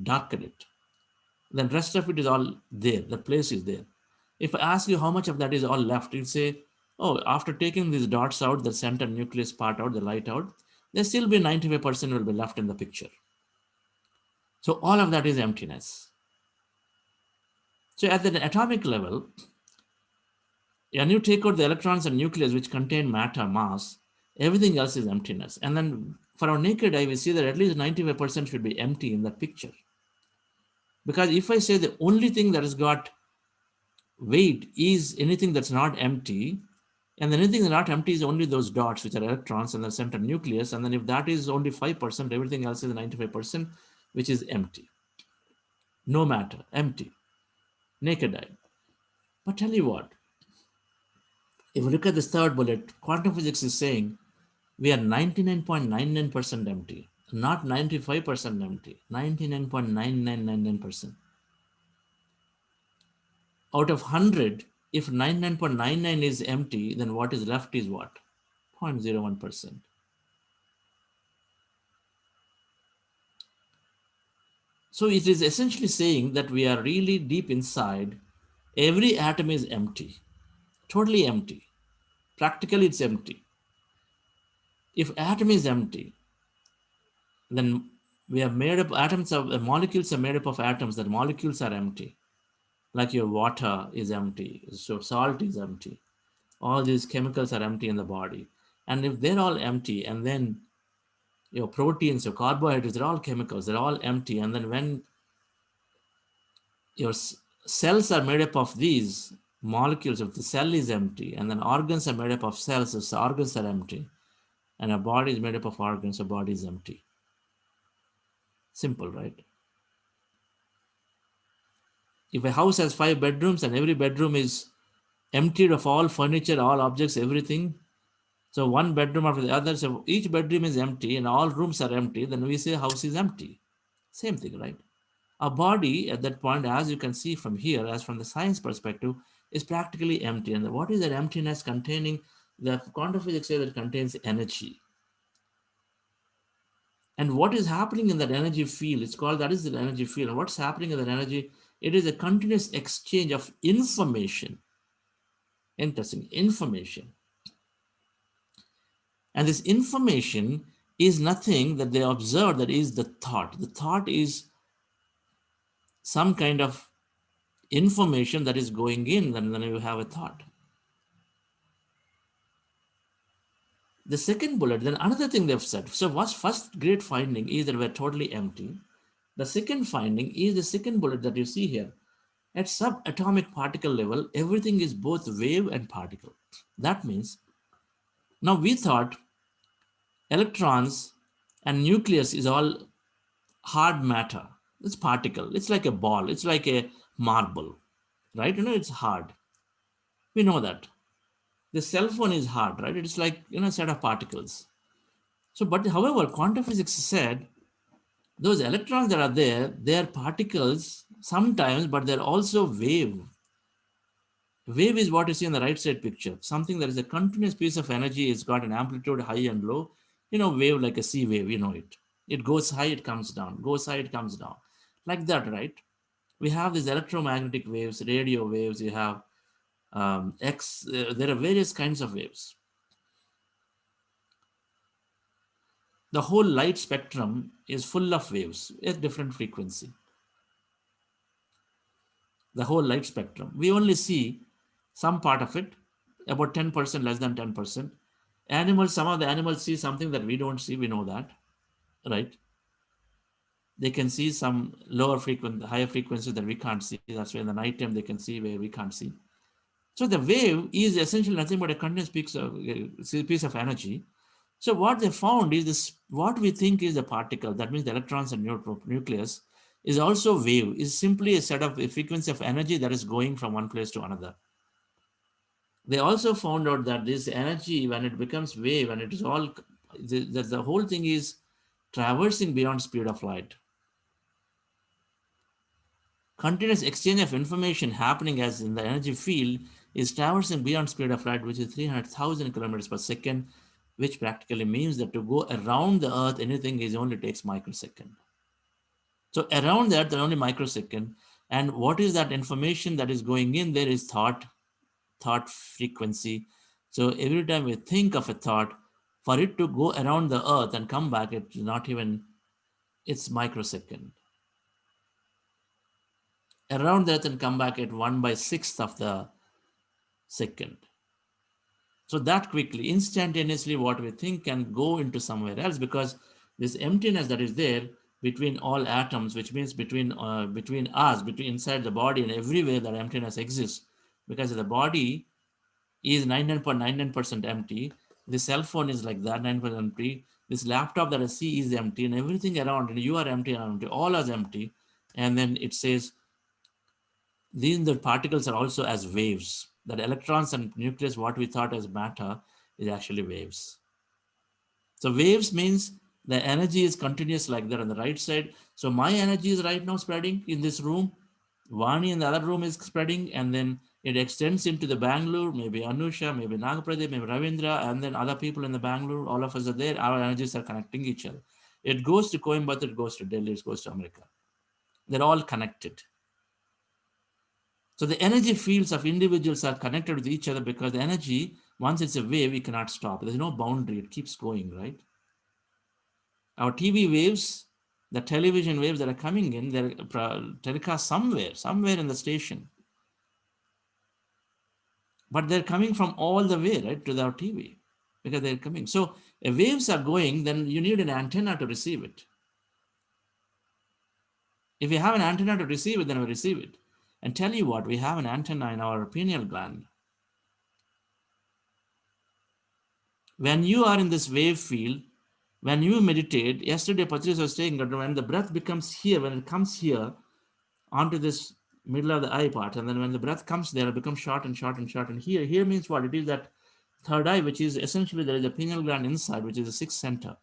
darken it, then rest of it is all there. The place is there. If I ask you how much of that is all left, you'll say, oh, after taking these dots out, the center nucleus part out, the light out, there still be 95% will be left in the picture. So all of that is emptiness. So at the atomic level, when you take out the electrons and nucleus, which contain matter, mass, everything else is emptiness. And then for our naked eye, we see that at least 95% should be empty in that picture. Because if I say the only thing that has got weight is anything that's not empty, and then anything that's not empty is only those dots, which are electrons and the center nucleus. And then if that is only 5%, everything else is 95%, which is empty. No matter, empty, naked eye. But tell you what, if you look at this third bullet, quantum physics is saying we are 99.99% empty, not 95% empty, 99.9999%. Out of 100, if 99.99 is empty, then what is left is what? 0.01%. So it is essentially saying that we are really deep inside. Every atom is empty, totally empty. Practically, it's empty. If atom is empty, then we have made up atoms of molecules are made up of atoms. That molecules are empty. Like your water is empty, so salt is empty. All these chemicals are empty in the body. And if they're all empty, and then your proteins, your carbohydrates, they're all chemicals, they're all empty. And then when your cells are made up of these molecules, if the cell is empty, and then organs are made up of cells, if the organs are empty, and a body is made up of organs, a body is empty. Simple, right? If a house has 5 bedrooms and every bedroom is emptied of all furniture, all objects, everything, so one bedroom after the other, so each bedroom is empty and all rooms are empty, then we say house is empty. Same thing, right? A body at that point, as you can see from here, as from the science perspective, is practically empty. And what is that emptiness containing? The quantum physics say that it contains energy. And what is happening in that energy field, it's called, that is the energy field. And what's happening in that energy? It is a continuous exchange of information. Interesting, information. And this information is nothing that they observe, that is the thought. The thought is some kind of information that is going in, and then you have a thought. The second bullet, then another thing they've said. So what's first great finding is that we're totally empty. The second finding is the second bullet that you see here. At subatomic particle level, everything is both wave and particle. That means, now we thought electrons and nucleus is all hard matter. It's particle. It's like a ball. It's like a marble, right? It's hard. We know that. The cell phone is hard, right? It's like, a set of particles. So, but however, quantum physics said those electrons that are there, they are particles sometimes, but they're also wave. Wave is what you see in the right side picture. Something that is a continuous piece of energy. It's got an amplitude high and low. Wave like a sea wave, it. It goes high, it comes down. Goes high, it comes down. Like that, right? We have these electromagnetic waves, radio waves. You have there are various kinds of waves. The whole light spectrum is full of waves at different frequency. The whole light spectrum. We only see some part of it, about 10%, less than 10%. Animals, some of the animals see something that we don't see, we know that, right? They can see some lower frequency, higher frequencies that we can't see. That's why in the night time they can see where we can't see. So the wave is essentially nothing but a continuous piece of energy. So what they found is this, what we think is a particle, that means the electrons and nucleus, is also wave, is simply a set of a frequency of energy that is going from one place to another. They also found out that this energy, when it becomes wave, and it is all, the whole thing is traversing beyond speed of light. Continuous exchange of information happening as in the energy field is traversing beyond speed of light, which is 300,000 kilometers per second, which practically means that to go around the earth, anything is only takes microsecond. So around that, there only microsecond. And what is that information that is going in? There is thought frequency. So every time we think of a thought, for it to go around the earth and come back, it's not even, it's microsecond. Around the earth and come back at 1/6 of the second. So that quickly, instantaneously, what we think can go into somewhere else, because this emptiness that is there between all atoms, which means between us, between inside the body and everywhere that emptiness exists, because the body is 99.99% empty. The cell phone is like that, 9% empty. This laptop that I see is empty, and everything around, and you are empty, and empty, all is empty. And then it says, these the particles are also as waves. That electrons and nucleus, what we thought as matter, is actually waves. So waves means the energy is continuous like that on the right side. So my energy is right now spreading in this room. Vani in the other room is spreading, and then it extends into the Bangalore, maybe Anusha, maybe Nagapradeep, maybe Ravindra, and then other people in the Bangalore. All of us are there. Our energies are connecting each other. It goes to Coimbatore, it goes to Delhi, it goes to America. They're all connected. So the energy fields of individuals are connected with each other, because the energy, once it's a wave, it cannot stop. There's no boundary. It keeps going, right? Our TV waves, the television waves that are coming in, they're telecast somewhere in the station. but they're coming from all the way, right, to our TV because they're coming. So if waves are going, then you need an antenna to receive it. If you have an antenna to receive it, then we receive it. And tell you what, we have an antenna in our pineal gland. When you are in this wave field, when you meditate, yesterday Patrice was saying that when the breath becomes here, when it comes here onto this middle of the eye part, and then when the breath comes there, it becomes short and short and short. And here means what? It is that third eye, which is essentially there is a pineal gland inside, which is the sixth center.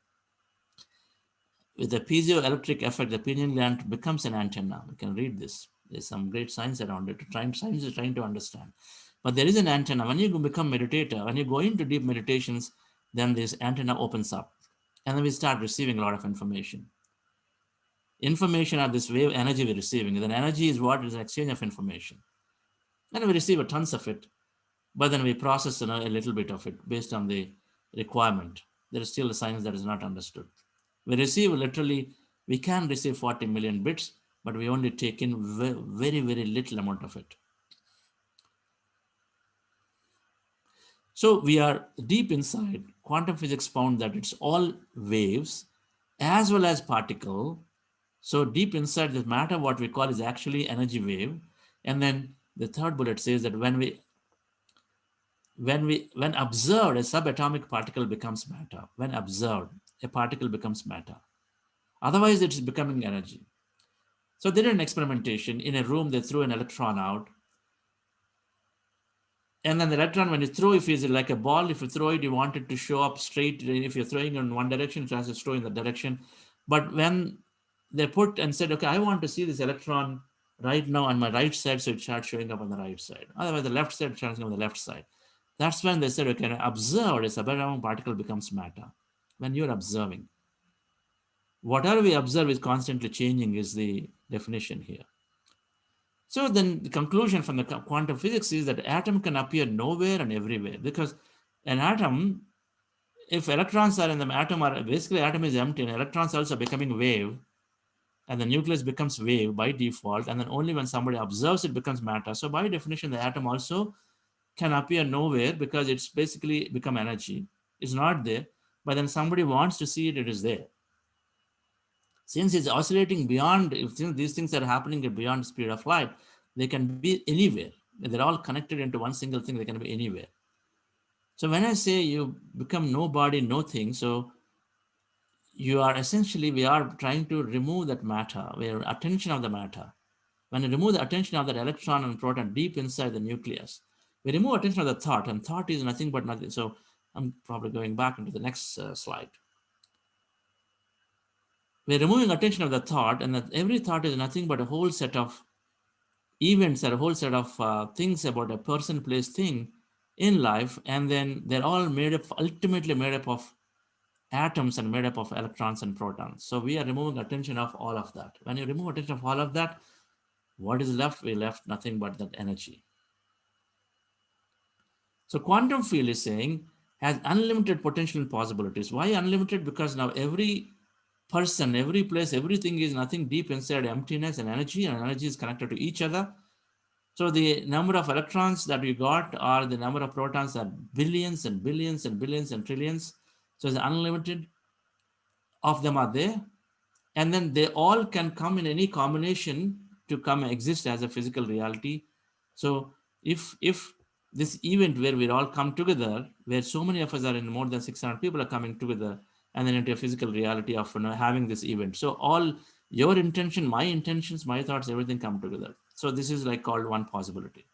With the piezoelectric effect, the pineal gland becomes an antenna. We can read this. There's some great science around it. Science is trying to understand. But there is an antenna. When you become meditator, when you go into deep meditations, then this antenna opens up. And then we start receiving a lot of information. Information are this wave energy we're receiving. Then energy is what is an exchange of information. And we receive a tons of it. But then we process a little bit of it based on the requirement. There is still a science that is not understood. We receive literally, we can receive 40 million bits, but we only take in very, very little amount of it. So we are deep inside. Quantum physics found that it's all waves as well as particle. So deep inside this matter, what we call is actually energy wave. And then the third bullet says that when observed, a subatomic particle becomes matter. When observed, a particle becomes matter. Otherwise, it's becoming energy. So they did an experimentation in a room. They threw an electron out, and then the electron, when you throw, if it's like a ball, if you throw it, you want it to show up straight. If you're throwing in one direction, it has to throw in the direction. But when they put and said, okay, I want to see this electron right now on my right side, so it starts showing up on the right side. Otherwise, the left side starts showing up on the left side. That's when they said, okay, observed, a subatomic particle becomes matter. When you're observing, whatever we observe is constantly changing is the definition here. So then the conclusion from the quantum physics is that atom can appear nowhere and everywhere, because an atom, if electrons are in the atom, are basically atom is empty and electrons also becoming wave, and the nucleus becomes wave by default, and then only when somebody observes it becomes matter. So by definition, the atom also can appear nowhere because it's basically become energy. It's not there, but then somebody wants to see it, it is there. Since it's oscillating beyond, since these things are happening at beyond speed of light, they can be anywhere. They're all connected into one single thing. They can be anywhere. So when I say you become nobody, nothing, so you are essentially, we are trying to remove that matter, where attention of the matter. When you remove the attention of that electron and proton deep inside the nucleus, we remove attention of the thought, and thought is nothing but nothing. So I'm probably going back into the next slide. We're removing attention of the thought, and that every thought is nothing but a whole set of events or a whole set of things about a person, place, thing in life, and then they're all made up, ultimately made up of atoms and made up of electrons and protons. So we are removing attention of all of that. When you remove attention of all of that, what is left? We left nothing but that energy. So quantum field is saying has unlimited potential and possibilities. Why unlimited? Because now every person, every place, everything is nothing deep inside emptiness and energy is connected to each other. So the number of electrons that we got or the number of protons are billions and billions and billions and trillions. So it's unlimited of them are there. And then they all can come in any combination to come exist as a physical reality. So if this event where we all come together, where so many of us are in, more than 600 people are coming together, and then into a physical reality of having this event. So all your intention, my intentions, my thoughts, everything come together. So this is like called one possibility.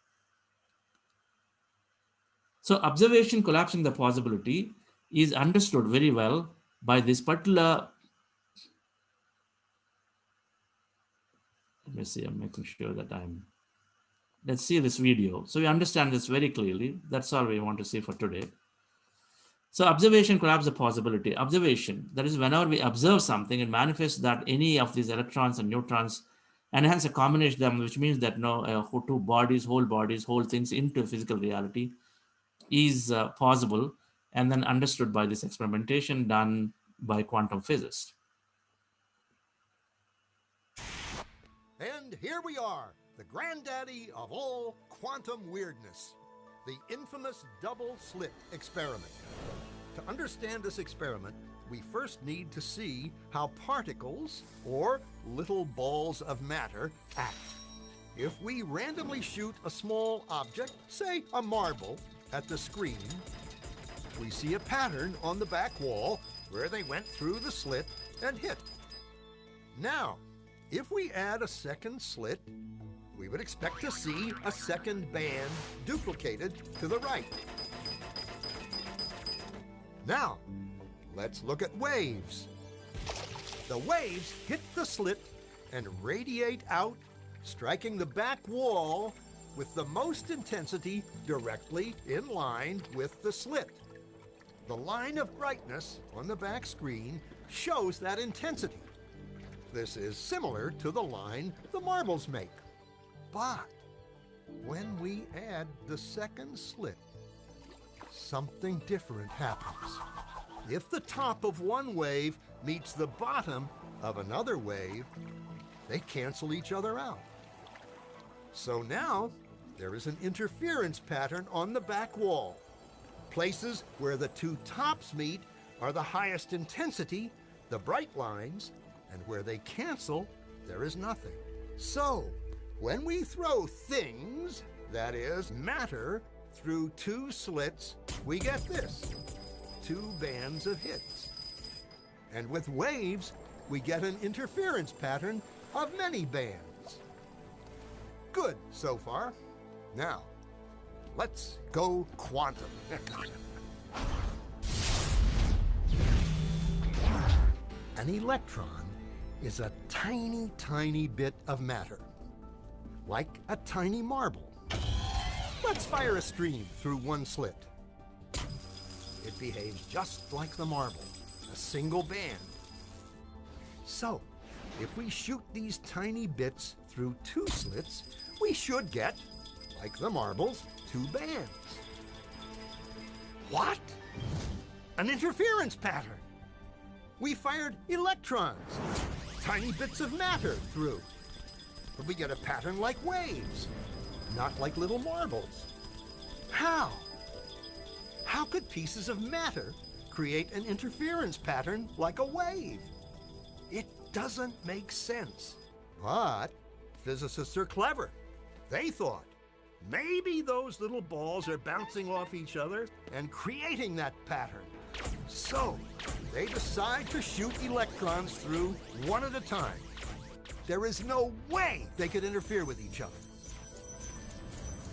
So observation collapsing the possibility is understood very well by this particular. Let me see, I'm making sure that let's see this video. So we understand this very clearly. That's all we want to see for today. So observation collapses the possibility. Observation, that is whenever we observe something, it manifests that any of these electrons and neutrons, and hence a combination of them, which means that two bodies, whole things into physical reality is possible, and then understood by this experimentation done by quantum physicists. And here we are, the granddaddy of all quantum weirdness. the infamous double-slit experiment. To understand this experiment, we first need to see how particles, or little balls of matter, act. If we randomly shoot a small object, say a marble, at the screen, we see a pattern on the back wall where they went through the slit and hit. Now, if we add a second slit, we would expect to see a second band duplicated to the right. Now, let's look at waves. The waves hit the slit and radiate out, striking the back wall with the most intensity directly in line with the slit. The line of brightness on the back screen shows that intensity. This is similar to the line the marbles make. But when we add the second slit, something different happens. If the top of one wave meets the bottom of another wave, they cancel each other out. So now there is an interference pattern on the back wall. Places where the two tops meet are the highest intensity, the bright lines, and where they cancel, there is nothing. So, when we throw things, that is, matter, through two slits, we get this, two bands of hits. And with waves, we get an interference pattern of many bands. Good so far. Now, let's go quantum. An electron is a tiny, tiny bit of matter, like a tiny marble. Let's fire a stream through one slit. It behaves just like the marble, a single band. So, if we shoot these tiny bits through two slits, we should get, like the marbles, two bands. What? An interference pattern. We fired electrons, tiny bits of matter through. But we get a pattern like waves, not like little marbles. How? How could pieces of matter create an interference pattern like a wave? It doesn't make sense. But physicists are clever. They thought, maybe those little balls are bouncing off each other and creating that pattern. So they decide to shoot electrons through one at a time. There is no way they could interfere with each other.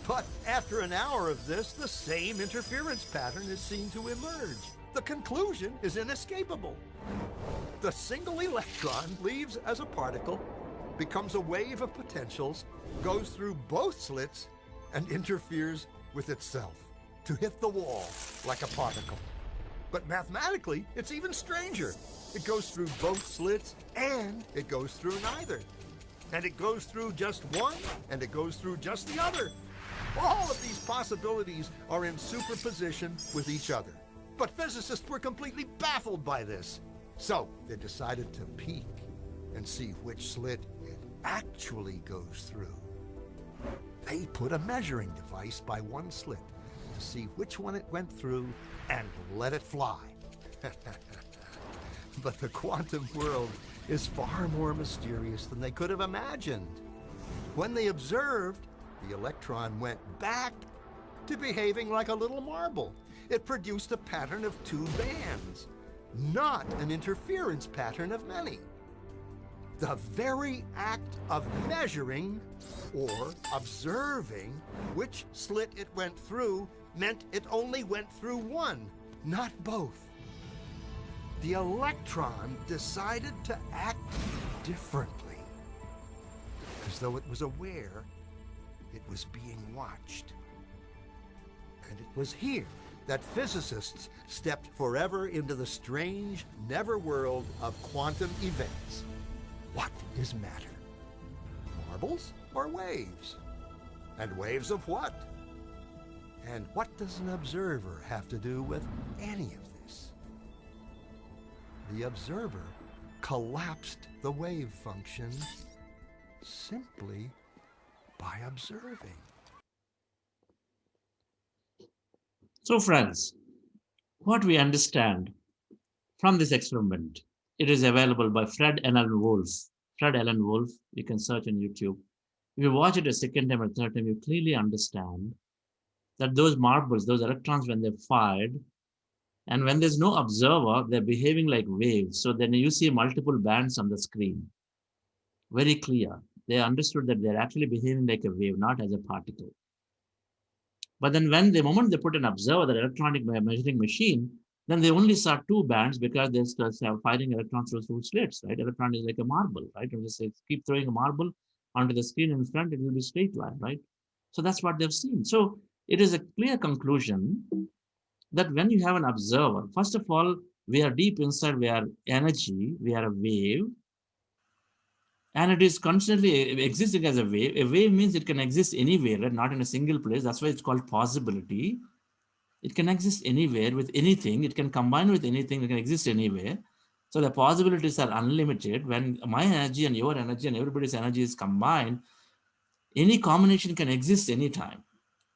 But after an hour of this, the same interference pattern is seen to emerge. The conclusion is inescapable. The single electron leaves as a particle, becomes a wave of potentials, goes through both slits, and interferes with itself to hit the wall like a particle. But mathematically, it's even stranger. It goes through both slits and it goes through neither. And it goes through just one and it goes through just the other. All of these possibilities are in superposition with each other. But physicists were completely baffled by this. So they decided to peek and see which slit it actually goes through. They put a measuring device by one slit to see which one it went through and let it fly. But the quantum world is far more mysterious than they could have imagined. When they observed, the electron went back to behaving like a little marble. It produced a pattern of two bands, not an interference pattern of many. The very act of measuring or observing which slit it went through meant it only went through one, not both. The electron decided to act differently, as though it was aware it was being watched. And it was here that physicists stepped forever into the strange, never-world of quantum events. What is matter? Marbles or waves? And waves of what? And what does an observer have to do with any of this? The observer collapsed the wave function simply by observing. So friends, what we understand from this experiment, it is available by Fred Allen Wolf. Fred Allen Wolf, you can search on YouTube. If you watch it a second time or third time, you clearly understand that those marbles, those electrons, when they're fired, and when there's no observer, they're behaving like waves. So then you see multiple bands on the screen. Very clear. They understood that they're actually behaving like a wave, not as a particle. But then when the moment they put an observer, the electronic measuring machine, then they only saw two bands because they're firing electrons through slits, right? Electron is like a marble, right? And just say, keep throwing a marble onto the screen in front, it will be straight line, right? So that's what they've seen. So it is a clear conclusion that when you have an observer, first of all, we are deep inside, we are energy, we are a wave, and it is constantly existing as a wave. A wave means it can exist anywhere, right? Not in a single place. That's why it's called possibility. It can exist anywhere with anything. It can combine with anything. It can exist anywhere. So the possibilities are unlimited. When my energy and your energy and everybody's energy is combined, any combination can exist anytime.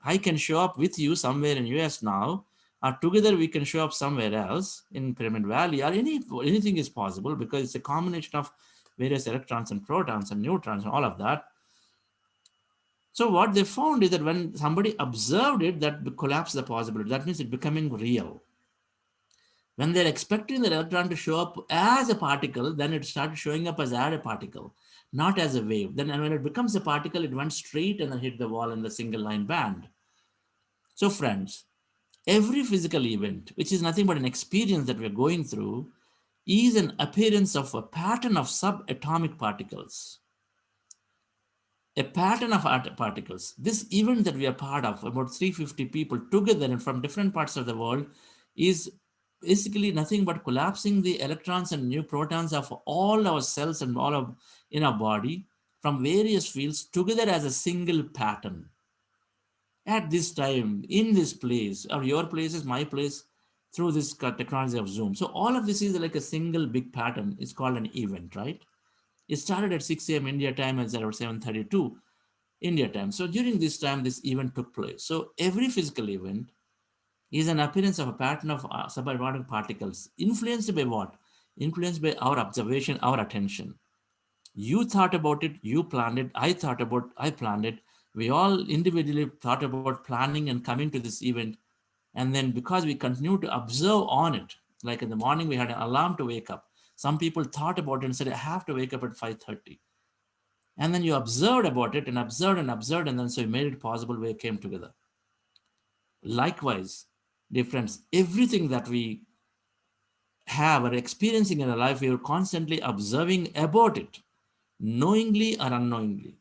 I can show up with you somewhere in US now, or together we can show up somewhere else in Pyramid Valley, or anything is possible because it's a combination of various electrons and protons and neutrons and all of that. So what they found is that when somebody observed it, that collapsed the possibility. That means it becoming real. When they're expecting the electron to show up as a particle, then it started showing up as a particle, not as a wave. Then when it becomes a particle, it went straight and then hit the wall in the single line band. So friends, every physical event, which is nothing but an experience that we're going through, is an appearance of a pattern of subatomic particles. A pattern of particles. This event that we are part of, about 350 people together and from different parts of the world, is basically nothing but collapsing the electrons and new protons of all our cells and all of in our body from various fields together as a single pattern. At this time, in this place, or your place is my place, through this technology of Zoom. So all of this is like a single big pattern. It's called an event, right? It started at 6 a.m. India time and it's around 7:32 India time. So during this time, this event took place. So every physical event is an appearance of a pattern of subatomic particles. Influenced by what? Influenced by our observation, our attention. You thought about it, you planned it, I thought about, I planned it. We all individually thought about planning and coming to this event. And then because we continue to observe on it, like in the morning, we had an alarm to wake up. Some people thought about it and said, I have to wake up at 5:30. And then you observed about it and observed and observed, and then so you made it possible, we came together. Likewise, dear friends, everything that we have or experiencing in our life, we are constantly observing about it, knowingly or unknowingly.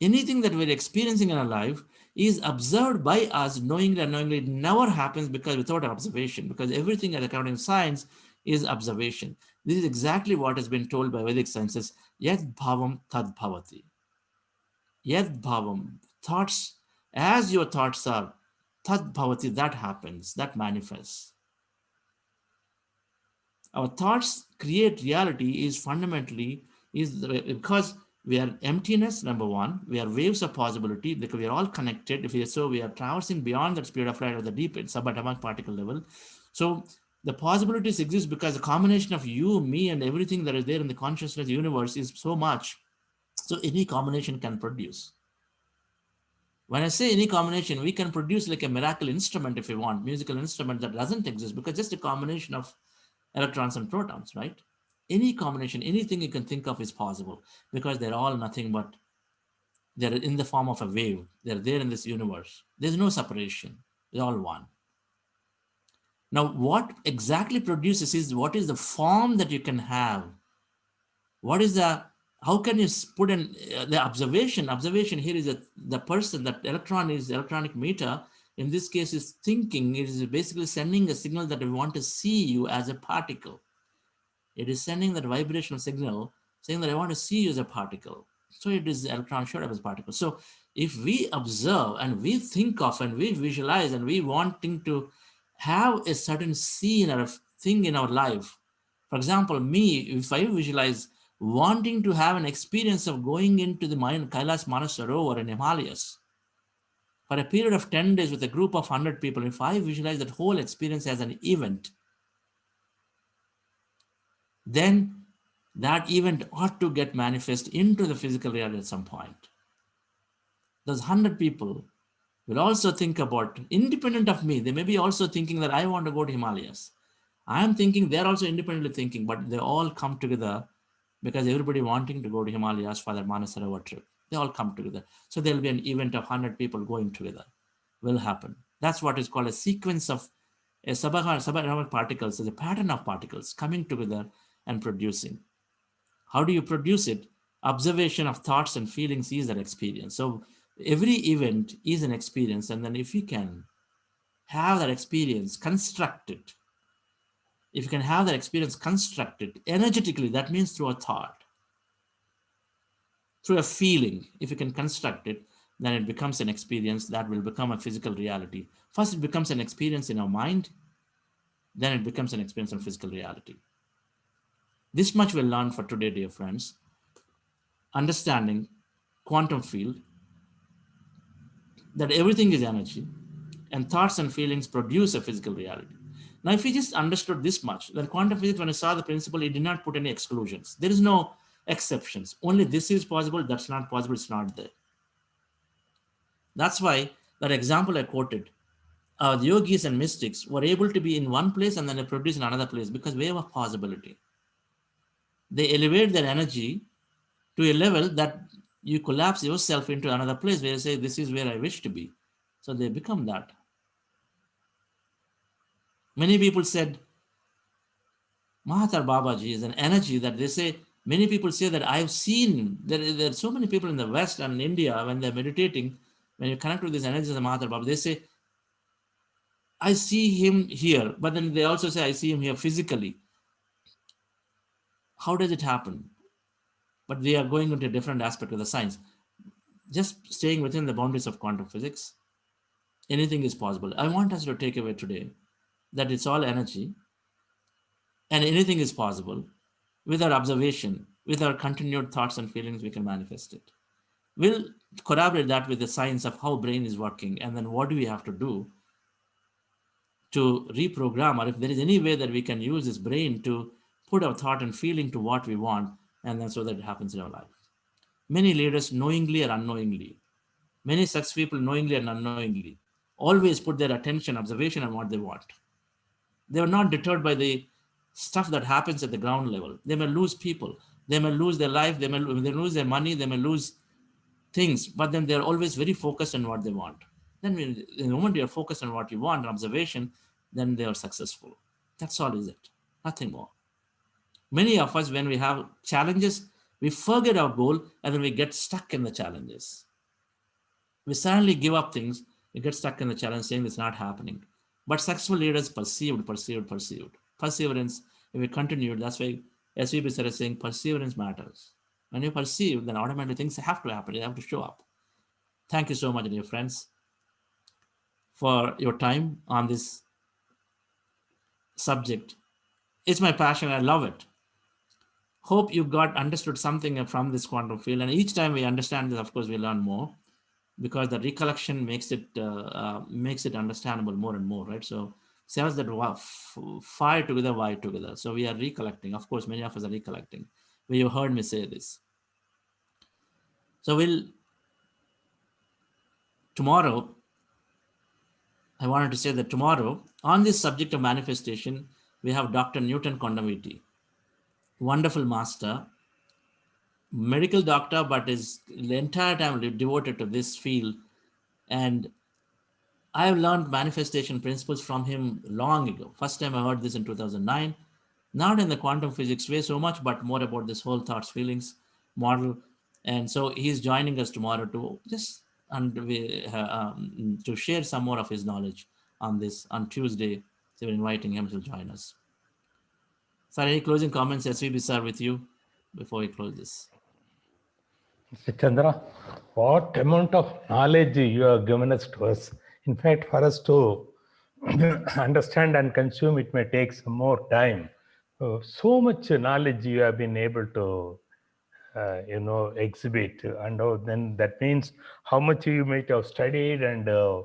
Anything that we're experiencing in our life is observed by us knowingly or unknowingly. It never happens because without observation, because everything at accounting science is observation. This is exactly what has been told by Vedic sciences. Yad bhavam tad bhavati. Yad bhavam, thoughts, as your thoughts are, tad bhavati, that happens, that manifests. Our thoughts create reality is fundamentally, because we are emptiness, number one, we are waves of possibility, because we are all connected. So we are traversing beyond that speed of light at the deep subatomic particle level. So the possibilities exist because the combination of you, me, and everything that is there in the consciousness universe is so much. So any combination can produce. When I say any combination, we can produce like a miracle instrument if you want, musical instrument that doesn't exist because just a combination of electrons and protons, right? Any combination, anything you can think of is possible because they're all nothing but they're in the form of a wave. They're there in this universe. There's no separation. They're all one. Now, what exactly produces is what is the form that you can have? What is how can you put in the observation? Observation here is that the person, that electron is electronic meter. In this case, is thinking. It is basically sending a signal that we want to see you as a particle. It is sending that vibrational signal saying that I want to see you as a particle. So it is the electron showed up as a particle. So if we observe and we think of and we visualize and we wanting to have a certain scene or a thing in our life, for example, me, if I visualize wanting to have an experience of going into the Kailash Manasarovar in Himalayas, For a period of 10 days with a group of 100 people, if I visualize that whole experience as an event, then that event ought to get manifest into the physical reality at some point. Those 100 people will also think about, independent of me, they may be also thinking that I want to go to Himalayas. I am thinking they're also independently thinking, but they all come together because everybody wanting to go to Himalayas for their Manasarovar trip. They all come together. So there'll be an event of 100 people going together. Will happen. That's what is called a sequence of a subatomic particles, is a pattern of particles coming together and producing. How do you produce it? Observation of thoughts and feelings is that experience. So every event is an experience, and then if you can have that experience constructed, if you can have that experience constructed energetically, that means through a thought, through a feeling, if you can construct it, then it becomes an experience that will become a physical reality. First, it becomes an experience in our mind, then it becomes an experience in physical reality. This much we'll learn for today, dear friends. Understanding quantum field, that everything is energy, and thoughts and feelings produce a physical reality. Now, if we just understood this much, then quantum physics, when I saw the principle, it did not put any exclusions. There is no exceptions. Only this is possible, that's not possible, it's not there. That's why that example I quoted, the yogis and mystics were able to be in one place and then they produce in another place because wave of possibility. They elevate their energy to a level that you collapse yourself into another place where you say, this is where I wish to be. So they become that. Many people said, Mahathir Babaji is an energy that they say, many people say that I've seen, there are so many people in the West and India, when they're meditating, when you connect with this energy of the Mahathir Baba, they say, I see him here, but then they also say, I see him here physically. How does it happen? But we are going into a different aspect of the science. Just staying within the boundaries of quantum physics, anything is possible. I want us to take away today that it's all energy and anything is possible. With our observation, with our continued thoughts and feelings, we can manifest it. We'll corroborate that with the science of how brain is working, and then what do we have to do to reprogram, or if there is any way that we can use this brain to put our thought and feeling to what we want, and then so that it happens in our life. Many leaders, knowingly or unknowingly, many such people knowingly and unknowingly, always put their attention, observation on what they want. They are not deterred by the stuff that happens at the ground level. They may lose people, they may lose their life, they may lose their money, they may lose things, but then they're always very focused on what they want. Then in the moment you're focused on what you want, observation, then they are successful. That's all is it, nothing more. Many of us, when we have challenges, we forget our goal and then we get stuck in the challenges. We suddenly give up things, we get stuck in the challenge saying it's not happening. But successful leaders persevered. Perseverance, if we continued, that's why SVB sir is saying perseverance matters. When you perceive, then automatically things have to happen, they have to show up. Thank you so much, dear friends, for your time on this subject. It's my passion, I love it. Hope you got understood something from this quantum field, and each time we understand this, of course, we learn more, because the recollection makes it understandable more and more, right? So says that fire together, why together. So we are recollecting. Of course, many of us are recollecting. You heard me say this. So tomorrow, I wanted to say that tomorrow, on this subject of manifestation, we have Dr. Newton Kondamiti, wonderful master, medical doctor, but is the entire time devoted to this field. And I have learned manifestation principles from him long ago. First time I heard this in 2009, not in the quantum physics way so much, but more about this whole thoughts, feelings model. And so he's joining us tomorrow to just to share some more of his knowledge on this on Tuesday. So we're inviting him to join us. Sir, any closing comments, SVB sir, with you before we close this? Mr. Chandra, what amount of knowledge you have given us to us. In fact, for us to understand and consume, it may take some more time. So much knowledge you have been able to exhibit, and then that means how much you might have studied and the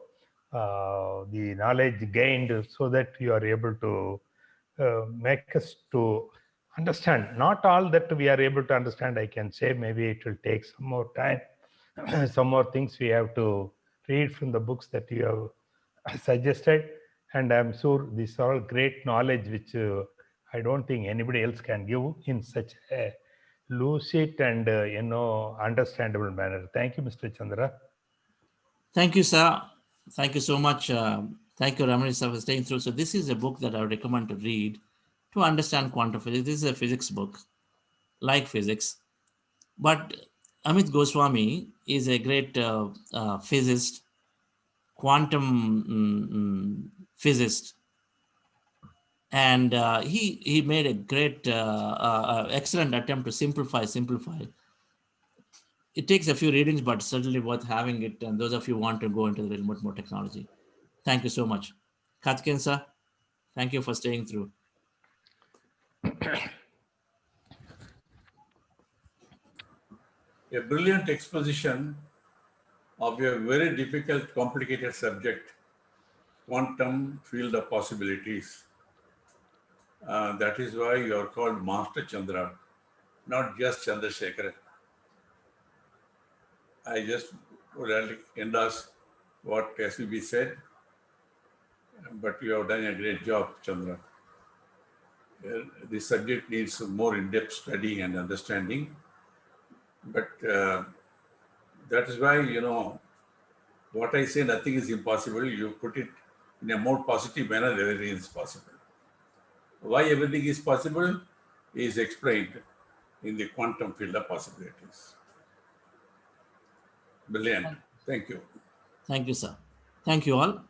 knowledge gained, so that you are able to make us to understand. Not all that we are able to understand, I can say. Maybe it will take some more time. Some more things we have to read from the books that you have suggested, and I'm sure these are all great knowledge which I don't think anybody else can give in such a lucid and understandable manner. Thank you, Mr. Chandra. Thank you, sir. Thank you so much. Thank you, Ramani sir, for staying through. So this is a book that I would recommend to read to understand quantum physics. This is a physics book, like physics. But Amit Goswami is a great physicist, quantum physicist. And he made a great, excellent attempt to simplify. It takes a few readings, but certainly worth having it. And those of you who want to go into a little bit more technology. Thank you so much. Katkin sir, thank you for staying through. A brilliant exposition of a very difficult, complicated subject, quantum field of possibilities. That is why you are called Master Chandra, not just Chandrasekhar. I just would endorse what SVB said, but you have done a great job, Chandra. This subject needs more in-depth study and understanding, but that is why, what I say, nothing is impossible. You put it in a more positive manner, everything is possible. Why everything is possible is explained in the quantum field of possibilities. Brilliant. Thank you. Thank you, sir. Thank you all.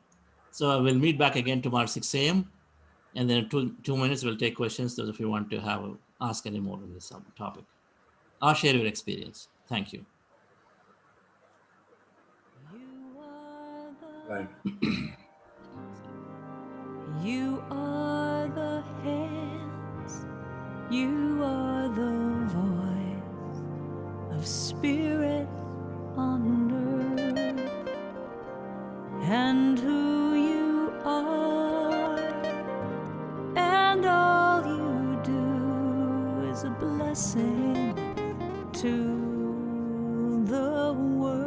So we'll meet back again tomorrow 6 a.m. And then in 2 minutes, we'll take questions. Those of you who want to ask any more on this topic or share your experience. Thank you. Right. You are the hands, you are the voice of spirit on earth, and who you are, and all you do is a blessing to the world.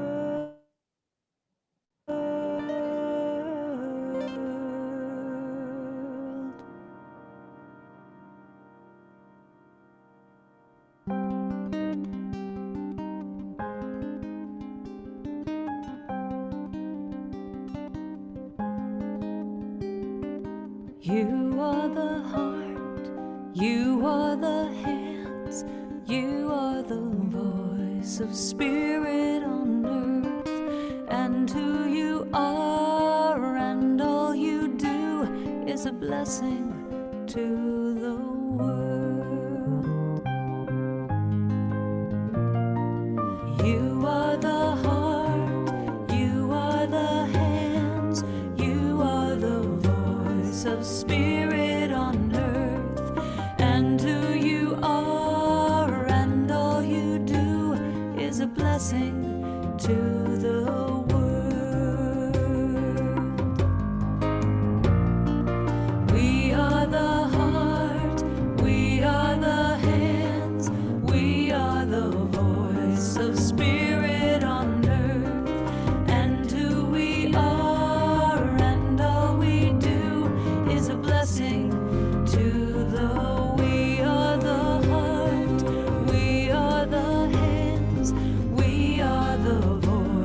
You are the heart, you are the hands, you are the voice of spirit on earth, and who you are and all you do is a blessing to the world. You are the heart, you are the hands, you are the voice of spirit on earth, and who you are and all you do is a blessing to the world. We are the heart, we are the hands, we are the voice of spirit on earth, and who we are and all we do is a blessing to the. We are the heart, we are the hands, we are the voice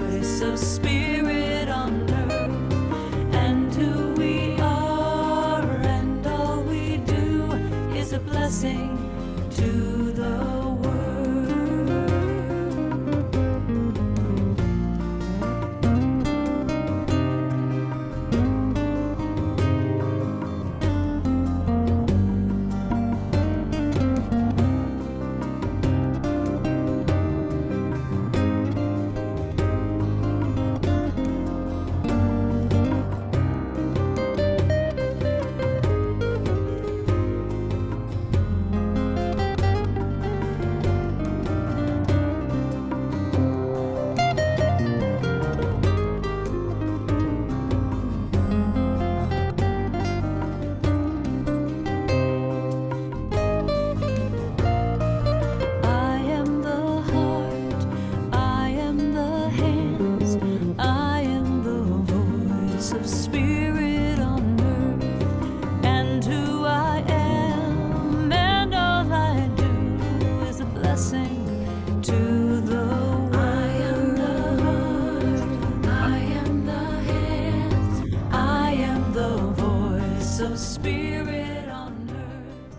of spirit on earth,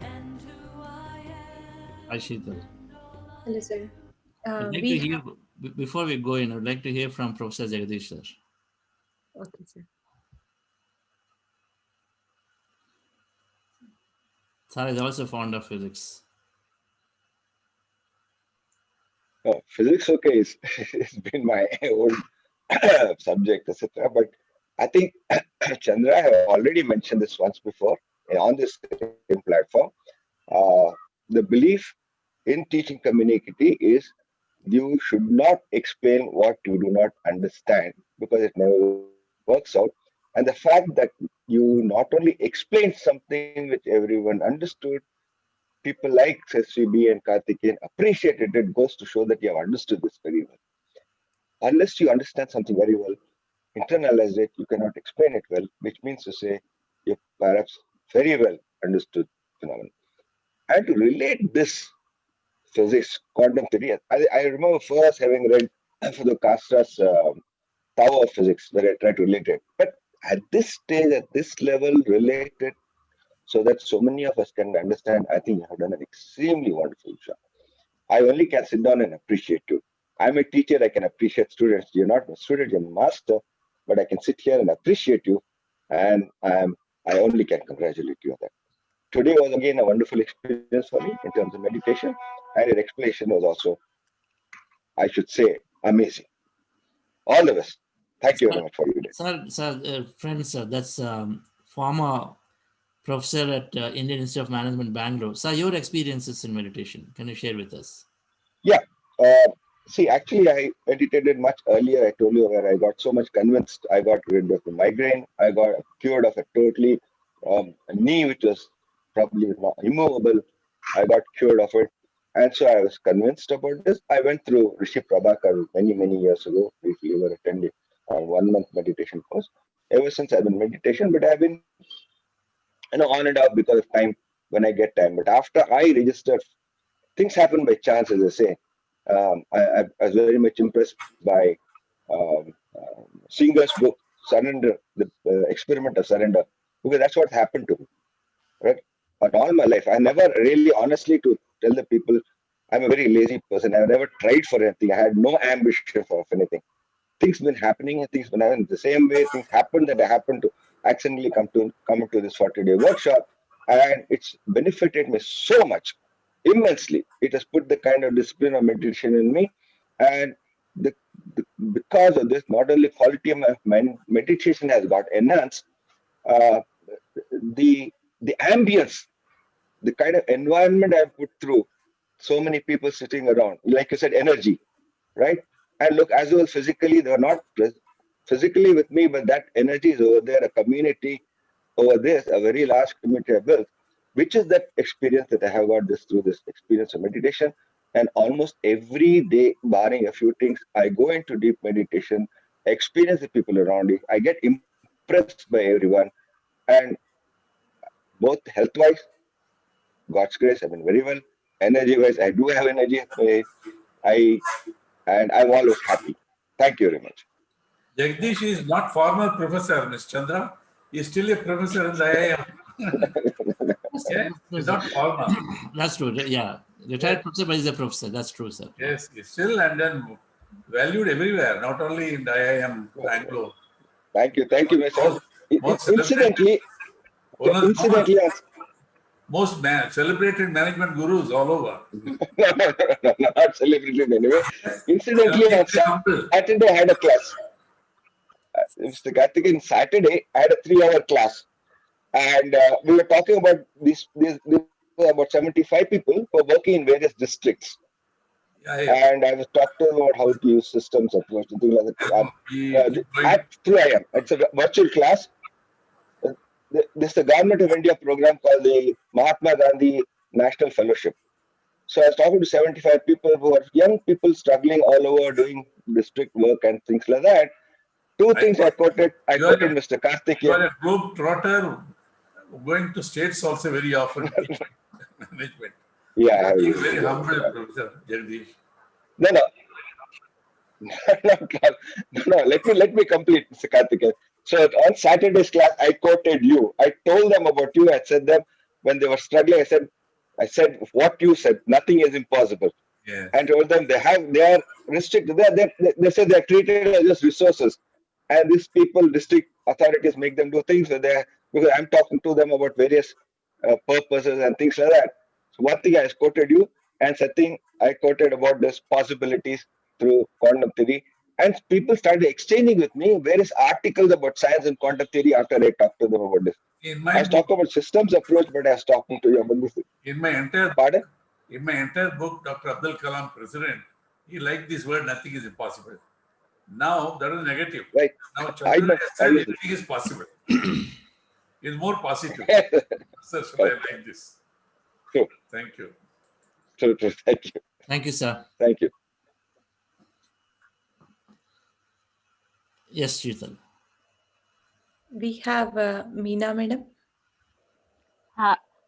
and who I am. Hi, Sheetal. Hello, sir. I'd like We to hear, before we go in, I'd like to hear from Professor Jagdish, sir. okay, sir. Sir is also fond of physics. Oh, physics, okay, it's been my own subject, etc. But I think Chandra have already mentioned this once before on this same platform. Uh, the belief in teaching community is you should not explain what you do not understand because it never works out. And the fact that you not only explain something which everyone understood, people like SSVB and Karthikeyan appreciated it goes to show that you have understood this very well. Unless you understand something very well, internalize it, you cannot explain it well, which means to say you perhaps very well understood phenomenon. And to relate this physics, quantum theory, I remember first having read for the Castra's Tower of Physics, where I tried to relate it. But at this stage, at this level, relate it so that so many of us can understand, I think you have done an extremely wonderful job. I only can sit down and appreciate you. I'm a teacher, I can appreciate students. You're not a student, you're a master, but I can sit here and appreciate you, and I only can congratulate you on that. Today was again a wonderful experience for me in terms of meditation, and your explanation was also, I should say, amazing. All the best. Thank you very much for your day. Friends, that's former professor at Indian Institute of Management, Bangalore. Sir, your experiences in meditation, can you share with us? Yeah. See, actually, I meditated much earlier. I told you where I got so much convinced. I got rid of the migraine. I got cured of it totally. A knee which was probably not immovable. I got cured of it. And so I was convinced about this. I went through Rishi Prabhakar many years ago. If you were attending a 1 month meditation course. Ever since I've been meditation, but I've been on and off because of time when I get time. But after I registered, things happen by chance, as I say. I was very much impressed by Singer's book, Surrender, the experiment of surrender, because that's what happened to me, right? But all my life, I never really, honestly, to tell the people, I'm a very lazy person. I've never tried for anything. I had no ambition for anything. Things been happening, and things been happening the same way. Things happened that I happened to accidentally come into this 40-day workshop, and it's benefited me so much, immensely. It has put the kind of discipline of meditation in me, and because of this, not only quality of my meditation has got enhanced, uh, the ambience, the kind of environment I've put through, so many people sitting around, like you said, energy, right? And look, as well physically, they're not physically with me, but that energy is over there, a community over this, a very large community I built, which is that experience that I have got this through this experience of meditation. And almost every day, barring a few things, I go into deep meditation, experience the people around me. I get impressed by everyone. And both health-wise, God's grace, I've been very well. Energy-wise, I do have energy. And I'm always happy. Thank you very much. Jagdish is not former professor, Ms. Chandra. He is still a professor in the IIM. Okay? He's not former. That's true. Yeah. Retired professor, but he's a professor. That's true, sir. Yes, he's still and then valued everywhere, not only in the IIM Bangalore. Thank you, Mr. Incidentally, most celebrated management gurus all over. not celebrated anyway. Incidentally, on Saturday I had a class. Mr. Karthikeyan, Saturday I had a 3-hour class, and we were talking about these about 75 people who are working in various districts. Yeah. And I was talking about how to use systems, approach, and things like that. At 3 a.m. It's a virtual class. This is the Government of India program called the Mahatma Gandhi National Fellowship. So I was talking to 75 people who are young people struggling all over doing district work and things like that. Two things I quoted Mr. Karthikeyan. You are a globe trotter going to states also very often. Management. Yeah. He's very humble, Professor Jagdish. No. Let me complete, Mr. Karthikeyan. So on Saturday's class, I quoted you. I told them about you. I said them when they were struggling. I said what you said. Nothing is impossible. Yes. And told them they are restricted. They say they are treated as just resources, and these people, district authorities, make them do things with their, because I'm talking to them about various purposes and things like that. So one thing I quoted you, and something I quoted about this possibilities through quantum theory, and people started exchanging with me various articles about science and quantum theory after I talked to them about this. In I my was book, talking about systems approach, but I was talking to you about this. in my entire Pardon? in my entire book, Dr. Abdul Kalam, President, he liked this word, nothing is impossible. Now that is negative. Right. Now I Chandra know. has I said know. everything is possible. It's more positive. Sir, so I Okay. like this. True. Thank you. True. True. Thank you. Thank you, sir. Thank you. Yes, Sheetal. We have Meena madam.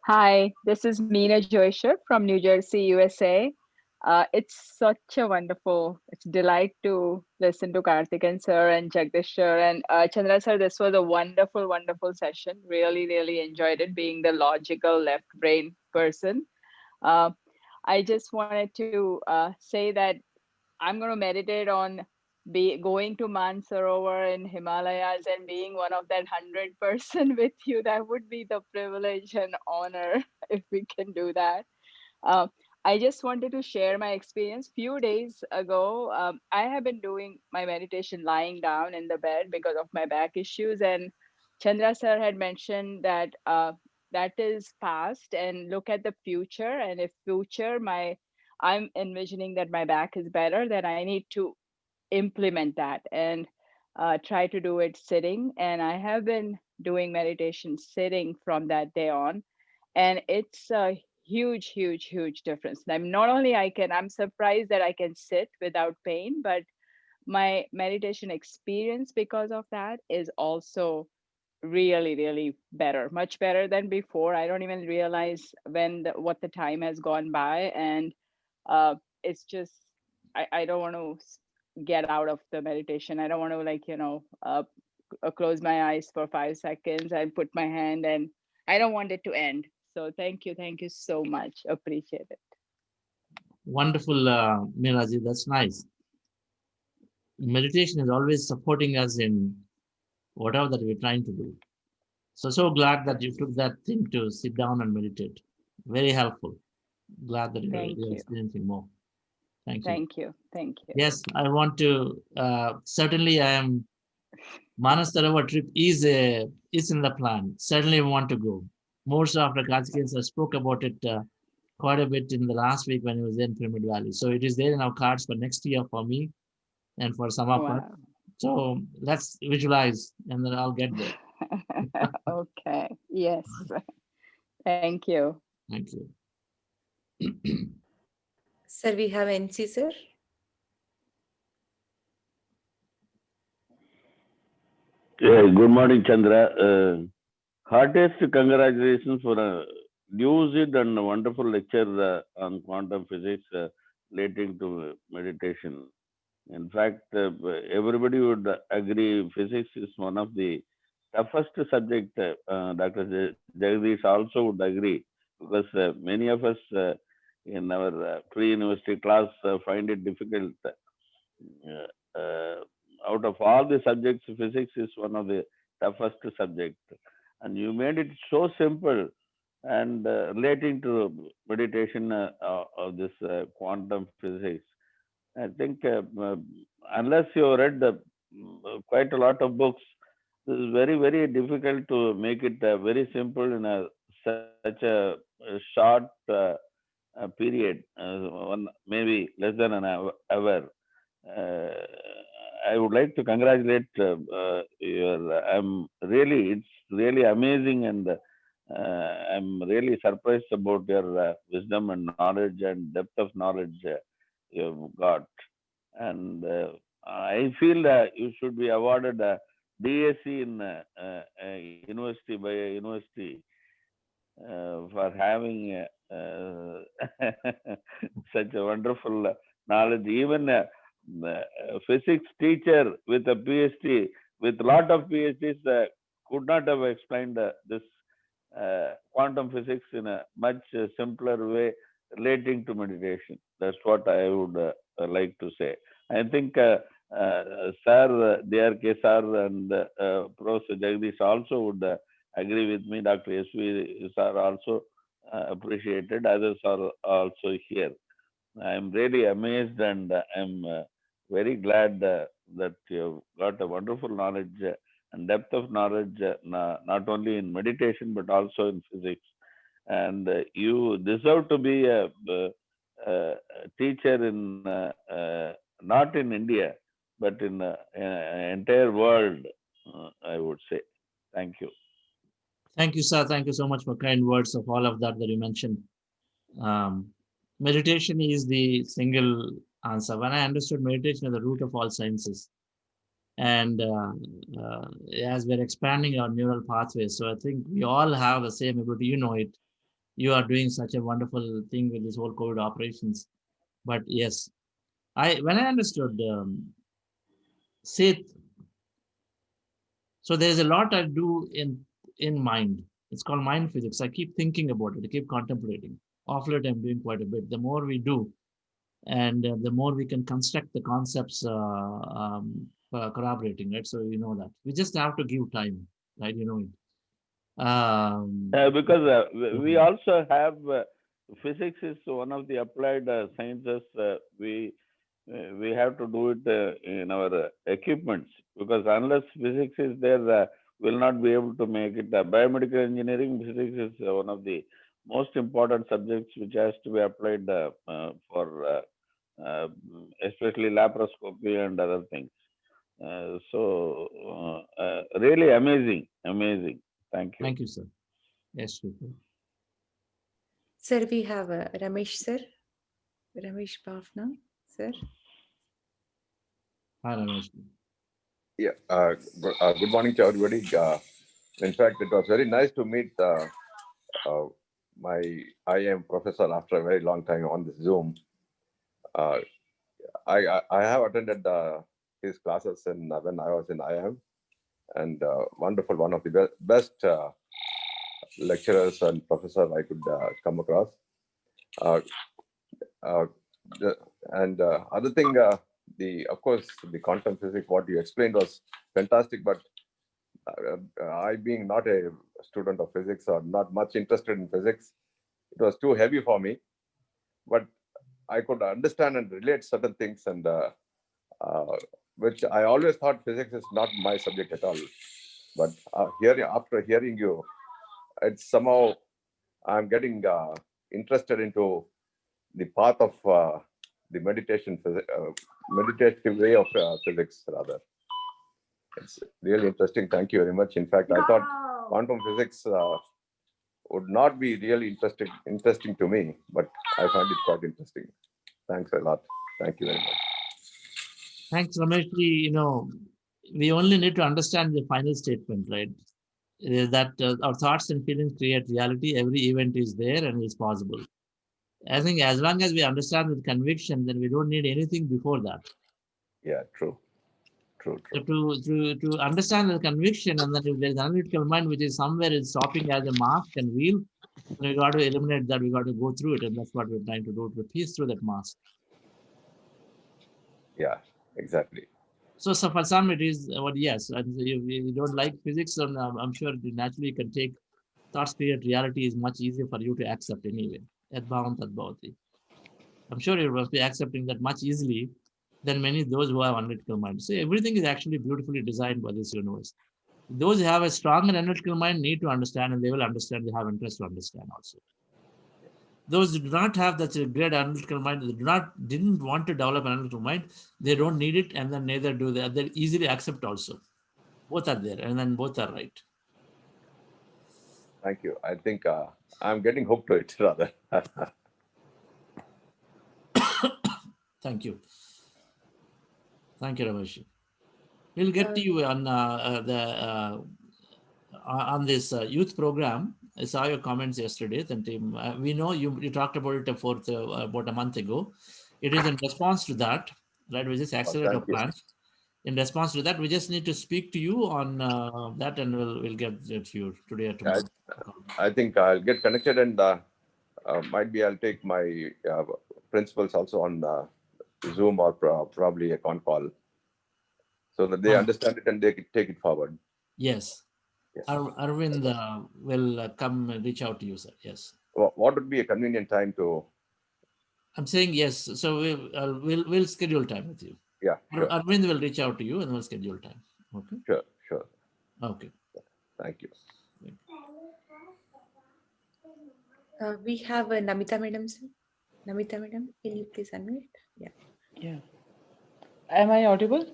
Hi, this is Meena Joysher from New Jersey, USA. It's delight to listen to Karthikeyan sir and Jagdish sir and Chandra sir. This was a wonderful, wonderful session. Really, really enjoyed it. Being the logical left brain person, uh, I just wanted to say that I'm going to meditate on be going to Mansarovar in Himalayas and being one of that 100% with you. That would be the privilege and honor if we can do that. Uh, I just wanted to share my experience. Few days ago, I have been doing my meditation lying down in the bed because of my back issues, and Chandra sir had mentioned that that is past and look at the future. And if future, my I'm envisioning that my back is better, then I need to implement that and try to do it sitting. And I have been doing meditation sitting from that day on, and it's a huge, huge, huge difference. I'm not only I'm surprised that I can sit without pain, but my meditation experience because of that is also really, really better, much better than before. I don't even realize what the time has gone by, and it's just I don't want to get out of the meditation. I don't want to close my eyes for 5 seconds and put my hand, and I don't want it to end. So thank you so much. Appreciate it. Wonderful, Meeraji. That's nice. Meditation is always supporting us in whatever that we're trying to do. So glad that you took that thing to sit down and meditate. Very helpful. Glad that Thank you're you. experiencing more. Thank you. Thank you. Thank you. Yes, I want to, certainly I am, Manas Sarovar trip is in the plan. Certainly I want to go. More so after Karthikeyan sir spoke about it quite a bit in the last week when he was there in Pyramid Valley. So it is there in our cards for next year for me and for some of us. Wow. So let's visualize and then I'll get there. Okay. Yes. Thank you. Thank you. Sir, we have NC sir. Yeah, good morning, Chandra. Heartiest congratulations for a lucid and wonderful lecture on quantum physics relating to meditation. In fact, everybody would agree physics is one of the toughest subject. Dr. Jagdish also would agree because many of us in our pre-university class find it difficult. Out of all the subjects, physics is one of the toughest subject, and you made it so simple and relating to meditation of this quantum physics. I think unless you read quite a lot of books, this is very, very difficult to make it very simple in such a short period, maybe less than an hour. Uh, I would like to congratulate it's really amazing, and I'm really surprised about your wisdom and knowledge and depth of knowledge you've got. And I feel that you should be awarded a DSc in university by a university for having such a wonderful knowledge. Even physics teacher with a PhD with lot of PhDs could not have explained this quantum physics in a much simpler way relating to meditation. That's what I would like to say. I think Sir DRK Sir and Professor Jagdish also would agree with me. Dr. SV Sir also appreciated. Others are also here. I'm really amazed and I'm very glad that you've got a wonderful knowledge and depth of knowledge, not only in meditation but also in physics. And you deserve to be a teacher in not in India but in entire world. I would say. Thank you. Thank you, sir. Thank you so much for kind words of all of that you mentioned. Meditation is the single answer. When I understood meditation as the root of all sciences, and as we're expanding our neural pathways, so I think we all have the same ability. You know it. You are doing such a wonderful thing with this whole COVID operations. But yes, when I understood Seth, so there's a lot I do in mind. It's called mind physics. I keep thinking about it. I keep contemplating. Of late, I'm doing quite a bit. The more we do, and the more we can construct the concepts collaborating, right? So you know that we just have to give time, right? You know it. Because we also have physics is one of the applied sciences. We have to do it in our equipments, because unless physics is there, we'll not be able to make it. Biomedical engineering, physics is one of the most important subjects which has to be applied for especially laparoscopy and other things. So really amazing. Thank you. Thank you, sir. Yes, sir. Sir, we have Ramesh, sir. Ramesh Bhavna, sir. Hi, Ramesh. Yeah, good morning to everybody. In fact, it was very nice to meet my IIM professor after a very long time on this Zoom. I have attended his classes when I was in IIM, and wonderful, one of the best lecturers and professor I could come across. And other thing, of course, the quantum physics, what you explained was fantastic, but I being not a student of physics or not much interested in physics, it was too heavy for me, but I could understand and relate certain things, and which I always thought physics is not my subject at all. But after hearing you, it's somehow I'm getting interested into the path of the meditative way of physics rather. It's really interesting. Thank you very much. In fact, I thought quantum physics would not be really interesting to me, but I find it quite interesting. Thanks a lot. Thank you very much. Thanks, Ramesh. You know, we only need to understand the final statement, right? That our thoughts and feelings create reality. Every event is there and is possible. I think as long as we understand with conviction, then we don't need anything before that. Yeah, true. So to understand the conviction, and then if there's an analytical mind which is somewhere is stopping as a mask and wheel, we got to eliminate that. We got to go through it, and that's what we're trying to do, to piece through that mask. Yeah, exactly. So for some it is yes, and you don't like physics, and I'm sure naturally you can take thoughts create reality is much easier for you to accept anyway. I'm sure you must be accepting that much easily than many those who have analytical mind. So everything is actually beautifully designed by this universe. Those who have a stronger analytical mind need to understand, and they will understand. They have interest to understand also. Those who do not have that great analytical mind, they didn't want to develop an analytical mind, they don't need it, and then neither do they. They easily accept also. Both are there, and then both are right. Thank you. I think I'm getting hooked to it rather. Thank you. Thank you, Ramesh. We'll get to you on this youth program. I saw your comments yesterday. Then we know you talked about it about a month ago. It is in response to that, right? We just accelerate our plans. in response to that, we just need to speak to you on that, and we'll get it to you today or tomorrow. I think I'll get connected, and might be I'll take my principals also on Zoom or probably a con call, so that they understand it and they can take it forward. Yes. Yes. Arvind will come and reach out to you, sir. Yes. What would be a convenient time to? I'm saying yes. So we'll schedule time with you. Yeah, sure. Arvind will reach out to you and we'll schedule time. Okay. Sure. Okay. Thank you. We have Namita madam, sir. Namita madam, can you please unmute? Yeah. Yeah. Am I audible?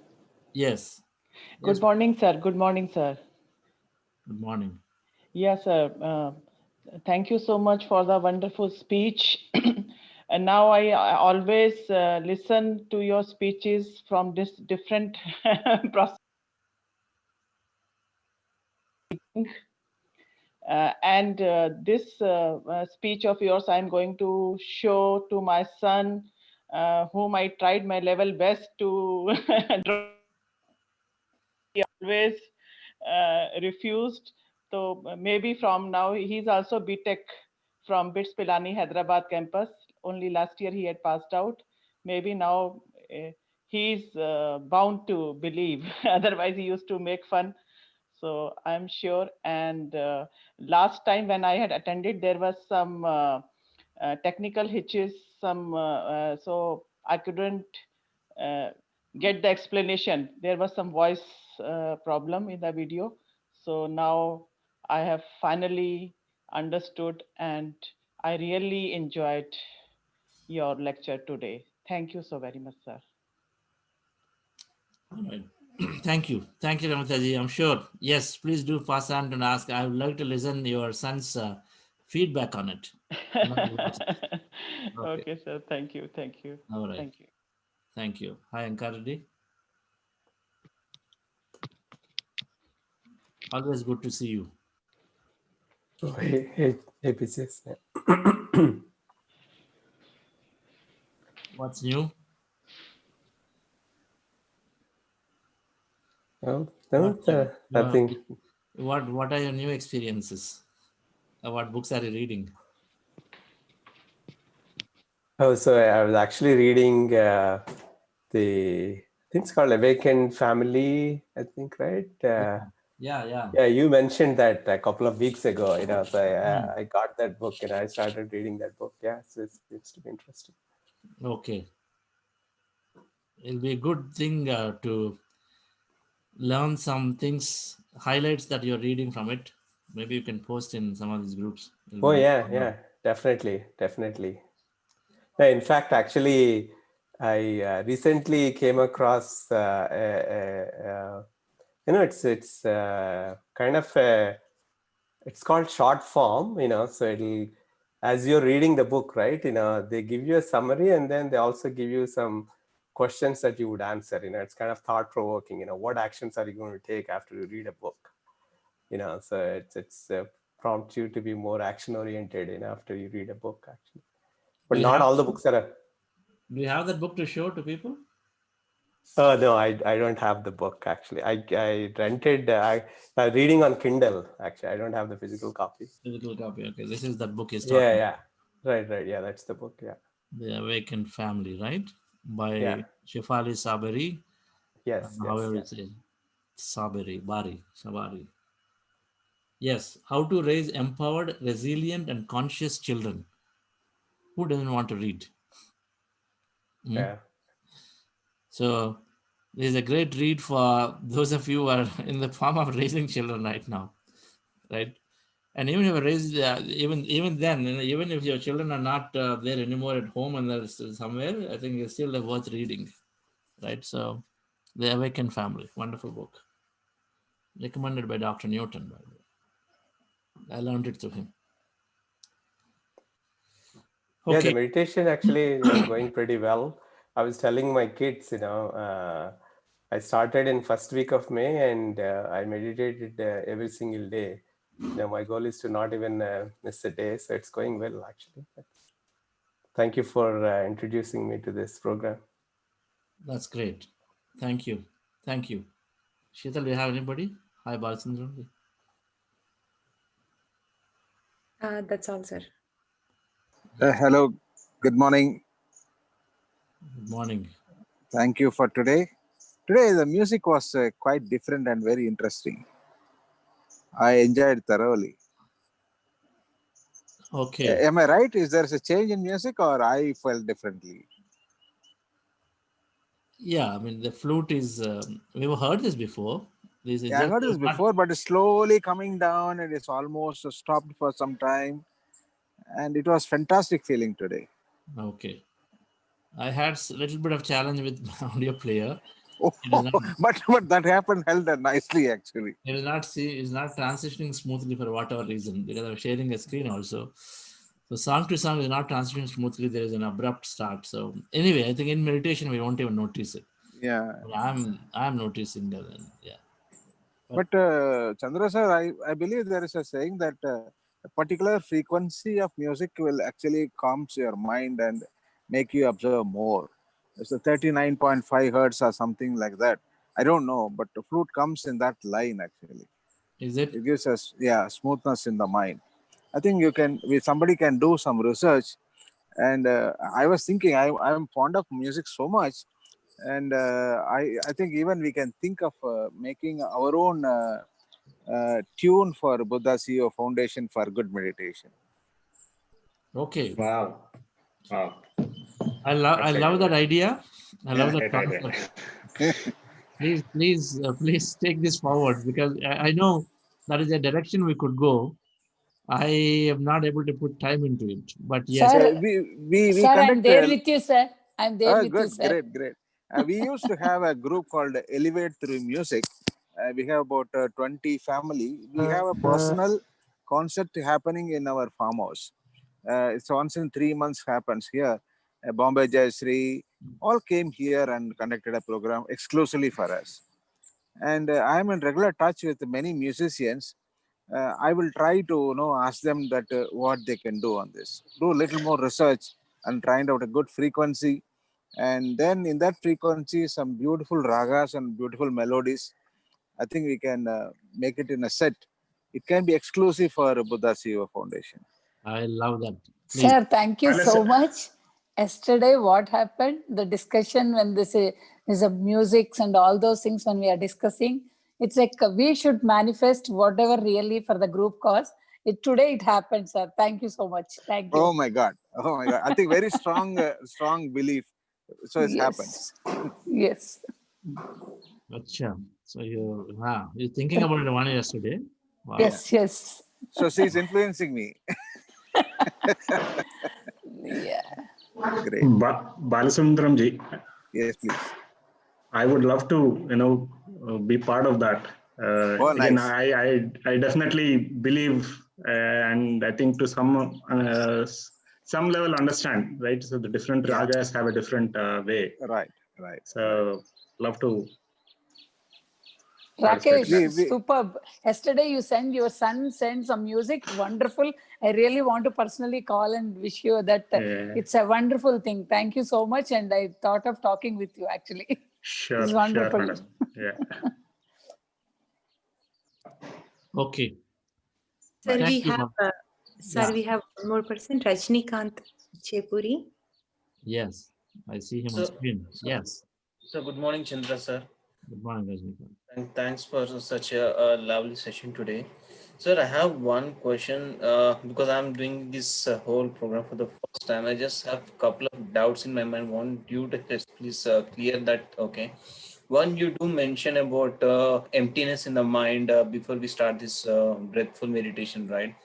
Yes. Good morning, sir. Good morning, sir. Good morning. Yes, sir. Thank you so much for the wonderful speech. And now I always listen to your speeches from this different process. And this speech of yours, I'm going to show to my son, whom I tried my level best to draw. He always refused. So maybe from now, he's also BTech from BITS Pilani Hyderabad campus. Only last year he had passed out. Maybe now he's bound to believe. Otherwise, he used to make fun. So I'm sure. And last time when I had attended, there was some technical hitches. So I couldn't get the explanation. There was some voice problem in the video. So now I have finally understood, and I really enjoyed your lecture today. Thank you so very much, sir. All right. Thank you, Ramitaji. I'm sure. Yes, please do pass on and ask. I would like to listen to your son's feedback on it. Okay, sir. Thank you. All right. Thank you. Thank you. Hi, Ankaradi. Always good to see you. Oh, hey, PCS. What's new? No, nothing. What are your new experiences? What books are you reading? Oh, so I was actually reading the I think it's called Awakened Family, I think, right? Yeah. You mentioned that a couple of weeks ago, so I got that book and I started reading that book. Yeah, so it seems to be interesting. Okay. It'll be a good thing to learn some things, highlights that you're reading from it. Maybe you can post in some of these groups. Yeah, definitely. No, in fact, actually, I recently came across, it's kind of it's called short form, so it'll, as you're reading the book, right, they give you a summary and then they also give you some questions that you would answer. It's kind of thought provoking. What actions are you going to take after you read a book? So it's prompt you to be more action oriented after you read a book, actually. But not all the books are. Do you have that book to show to people? Oh no, I don't have the book actually. I rented. I'm reading on Kindle actually. I don't have the physical copy. Okay. This is that book is talking. Yeah. Right. Yeah, that's the book. Yeah. The Awakened Family, right? By Shefali Saberi. Yes. However you say Sabari. Yes. How to raise empowered, resilient, and conscious children. Who doesn't want to read? Yeah. So this is a great read for those of you who are in the form of raising children right now, right? And even if you raise, even then, even if your children are not there anymore at home and they're still somewhere, I think it's still worth reading, right? So, The Awakened Family, wonderful book, recommended by Dr. Newton. By the way, I learned it through him. Okay. Yeah, the meditation actually going pretty well. I was telling my kids, I started in first week of May and I meditated every single day. My goal is to not even miss a day. So it's going well, actually. Thank you for introducing me to this program. That's great. Thank you. Thank you. Sheetal, do you have anybody? Hi, Balachandran. That's all, sir. Hello, good morning. Good morning. Thank you for today. Today, the music was quite different and very interesting. I enjoyed thoroughly. Okay. Am I right? Is there a change in music or I felt differently? Yeah, I mean, the flute is, we've heard this before. This is Yeah, I just heard this not, before, but it's slowly coming down and it's almost stopped for some time. And it was fantastic feeling today. okay. I had a little bit of challenge with my audio player. Oh, It is not, but that happened held nicely actually. it's not transitioning smoothly for whatever reason, because I'm sharing a screen also. So song to song is not transitioning smoothly. There is an abrupt start. So anyway, I think in meditation we won't even notice it. Yeah. But I'm noticing that. Yeah. But Chandra sir, I believe there is a saying that a particular frequency of music will actually calms your mind and make you observe more. It's a 39.5 hertz or something like that. I don't know, but the flute comes in that line actually. Is it? It gives us smoothness in the mind. I think somebody can do some research. And I was thinking I'm fond of music so much, and I think even we can think of making our own tune for Buddha-CEO Foundation for good meditation. Okay. Wow. Wow. I love that idea. I love that Right. concept. Please take this forward, because I know that is a direction we could go. I am not able to put time into it, but yes. Sir, we sir, I'm conduct there with you, sir. I'm there with good, you, sir. great. We used to have a group called Elevate Through Music. We have about 20 family. We have a personal concert happening in our farmhouse. It's once in 3 months happens here. Bombay Jayasri all came here and conducted a program exclusively for us. And I am in regular touch with many musicians. I will try to ask them that what they can do on this. Do a little more research and find out a good frequency, and then in that frequency some beautiful ragas and beautiful melodies. I think we can make it in a set. It can be exclusive for Buddha CEO Foundation. I love that. Please. Sir, thank you so much. Yesterday, what happened? The discussion when this is a music and all those things when we are discussing, it's like we should manifest whatever really for the group cause. Today it happened, sir. Thank you so much. Thank you. Oh my God. I think very strong belief. So it happens. Yes. Gotcha. So you're thinking about the one yesterday. Wow. Yes. So she's influencing me. Yeah. Great. Balasundram ji. Yes, please. I would love to, be part of that. Again, nice. I definitely believe, and I think to some level understand, right? So the different ragas have a different way. Right. So love to. Rakesh, superb. Yesterday your son sent some music, wonderful. I really want to personally call and wish you that it's a wonderful thing. Thank you so much. And I thought of talking with you actually. Sure, it's wonderful. Sure, madam. Yeah. Okay. Sir, we have one more person, Rajnikant Chepuri. Yes, I see him on screen. Yes. So good morning, Chandra sir. Good morning, Rajnikant. And thanks for such a lovely session today. Sir, I have one question because I'm doing this whole program for the first time. I just have a couple of doubts in my mind. Want you to just please clear that. Okay. One, you do mention about emptiness in the mind before we start this breathful meditation, right?